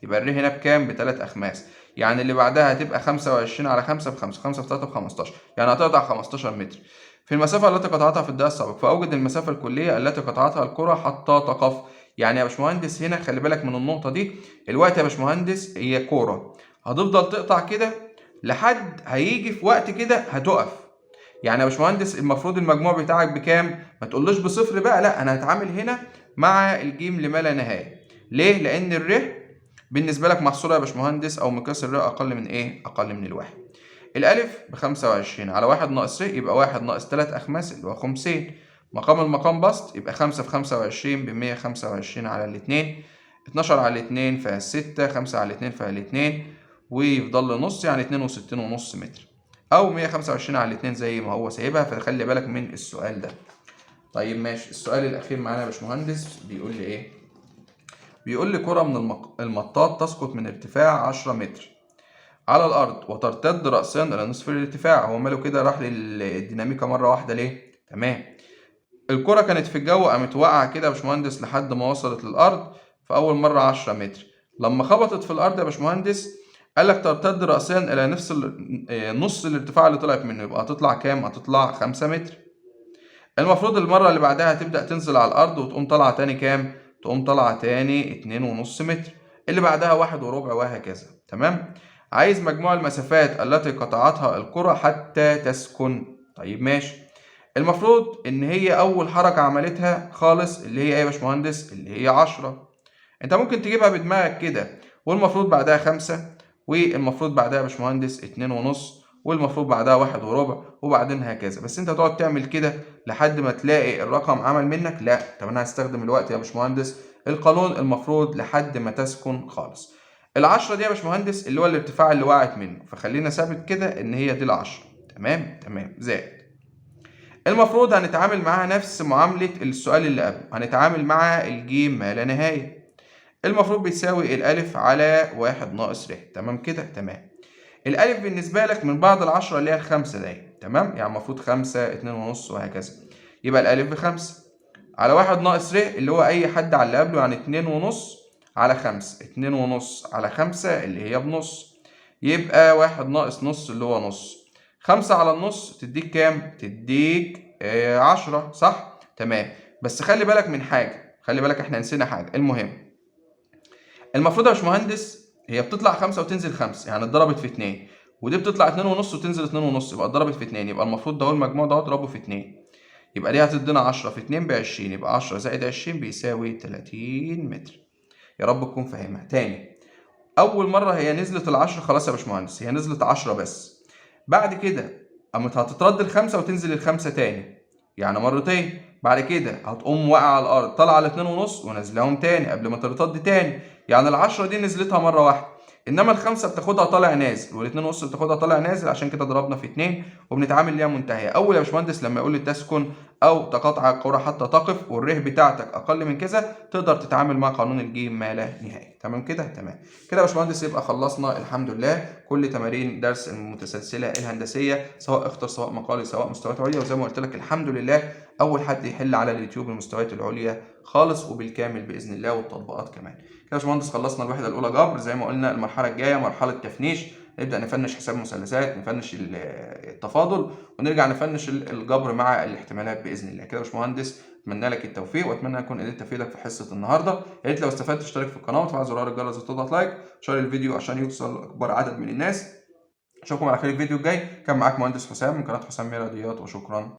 يبقى الر هنا بكام؟ ب3 أخماس. يعني اللي بعدها هتبقى 25 على 5 ب5، 5 في 3 ب15، يعني هتقطع 15 متر. في المسافة التي قطعتها في الدقيقة السابقة فأوجد المسافة الكلية التي قطعتها الكرة حتى تقف. يعني يا باشمهندس هنا خلي بالك من النقطة دي، الوقت يا باشمهندس هي كورة هتفضل تقطع كده لحد هيجي في وقت كده هتقف. يعني يا باشمهندس المفروض المجموع بتاعك بكام؟ ما تقولوش بصفر بقى، لا أنا هتعامل هنا مع الجيم لما لا نهاية. ليه؟ لأن الر بالنسبة لك محصورة يا باشمهندس أو مقياس الر أقل من إيه؟ أقل من الواحد. الألف ب25 على 1 ناقص ر يبقى 1 ناقص 3 أخماس اللي هو 50. مقام المقام بسط يبقى 5 في 25 ب125 على الاتنين، 12 على الاتنين فيها 6، 5 على الاتنين فيها الاتنين، ويفضل له نص يعني 62.5 متر، أو 125 على الاتنين زي ما هو سايبها. فخلي بالك من السؤال ده. طيب ماشي، السؤال الأخير معانا يا باشمهندس بيقول لي إيه؟ بيقول لي كرة من المطاط تسقط من ارتفاع 10 متر على الأرض وترتد رأسيا إلى نصف الارتفاع. هو ماله كده راح للديناميكا مرة واحدة ليه؟ تمام. الكرة كانت في الجو قامت واقعة كده يا باشمهندس لحد ما وصلت للأرض في أول مرة 10 متر. لما خبطت في الأرض يا باشمهندس قال لك ترتد رأسيا إلى نفس نص الارتفاع اللي طلعت منه، يبقى هتطلع كام؟ هتطلع 5 متر. المفروض المرة اللي بعدها هتبدأ تنزل على الأرض وتقوم طالعة تاني كام؟ تقوم طالعة تاني 2.5 متر، اللي بعدها 1 وربع وهكذا. تمام؟ عايز مجموع المسافات التي قطعتها الكرة حتى تسكن. طيب ماشي. المفروض إن هي أول حركة عملتها خالص اللي هي إيه يا باشمهندس؟ اللي هي 10. أنت ممكن تجيبها بدماغك كده، والمفروض بعدها 5، والمفروض بعدها يا باشمهندس 2.5، والمفروض بعدها 1 وربع، وبعدين هكذا. بس انت تقعد تعمل كده لحد ما تلاقي الرقم عمل منك؟ لا. طب انا هستخدم الوقت يا باشمهندس القانون المفروض لحد ما تسكن خالص. ال10 دي يا باشمهندس اللي هو الارتفاع اللي وقعت منه، فخلينا ثابت كده ان هي دي ال10. تمام تمام. زائد المفروض هنتعامل معاها نفس معاملة السؤال اللي قبله، هنتعامل مع الجيم ما لا نهاية. المفروض بيساوي الألف على 1 ناقص ر. تمام كده؟ تمام. الألف بالنسبة لك من بعد ال10 اللي هي ال5 دي. تمام؟ يعني المفروض 5، 2.5 وهكذا. يبقى الألف ب5 على 1 ناقص ر اللي هو أي حد على اللي قبله، يعني 2.5 على 5. 2.5 على 5 اللي هي بنص. يبقى 1 ناقص نص اللي هو نص. 5 على النص تديك كام؟ تديك 10 صح؟ تمام. بس خلي بالك من حاجة، خلي بالك احنا نسينا حاجة. المفروض يا باشمهندس هي بتطلع 5 وتنزل 5، يعني اتضربت في 2، ودي بتطلع 2.5 وتنزل 2.5، يبقى اتضربت في 2. يبقى المفروض ده هو المجموع ده اضربه في 2، يبقى دي هتدينا 10 في 2 ب20، يبقى 10 زائد 20 بيساوي 30 متر. يا رب تكون فاهمها. تاني، أول مرة هي نزلت ال10 خلاص يا باشمهندس، هي نزلت 10 بس. بعد كده قامت هتترد ال5 وتنزل ال5 تاني، يعني مرتين. بعد كده هتقوم واقعة على الأرض طالعة على 2.5 ونازلاهم تاني قبل ما ترتد تاني، يعني ال10 دي نزلتها مرة واحدة. إنما ال5 بتاخدها طالع نازل، وال2.5 بتاخدها طالع نازل، عشان كده ضربنا في 2 وبنتعامل ليها منتهية. أول يا باشمهندس لما يقول لي تسكن أو تقاطع الكرة حتى تقف والره بتاعتك أقل من كذا، تقدر تتعامل مع قانون الجيم ما لا نهاية. تمام كده؟ تمام كده يا باشمهندس. يبقى خلصنا الحمد لله كل تمارين درس المتسلسلة الهندسية، سواء اختر سواء مقالي سواء مستويات عليا. وزي ما قلت لك الحمد لله أول حد يحل على اليوتيوب المستويات العليا خالص وبالكامل بإذن الله، والتطبيقات كمان. كده يا باشمهندس خلصنا الوحدة الأولى جبر. زي ما قلنا المرحلة الجاية مرحلة تفنيش، نبدأ نفنش حساب مثلثات، نفنش التفاضل، ونرجع نفنش الجبر مع الاحتمالات بإذن الله. كده يا باشمهندس اتمنى لك التوفيق، واتمنى اكون قدرت افيدك في حصه النهارده. يا ريت لو استفدت تشترك في القناه وتفعل زرار الجرس وتضغط لايك، شير الفيديو عشان يوصل اكبر عدد من الناس. اشوفكم على خير الفيديو الجاي. كان معاك مهندس حسام من قناه حسام رياضيات، وشكرا.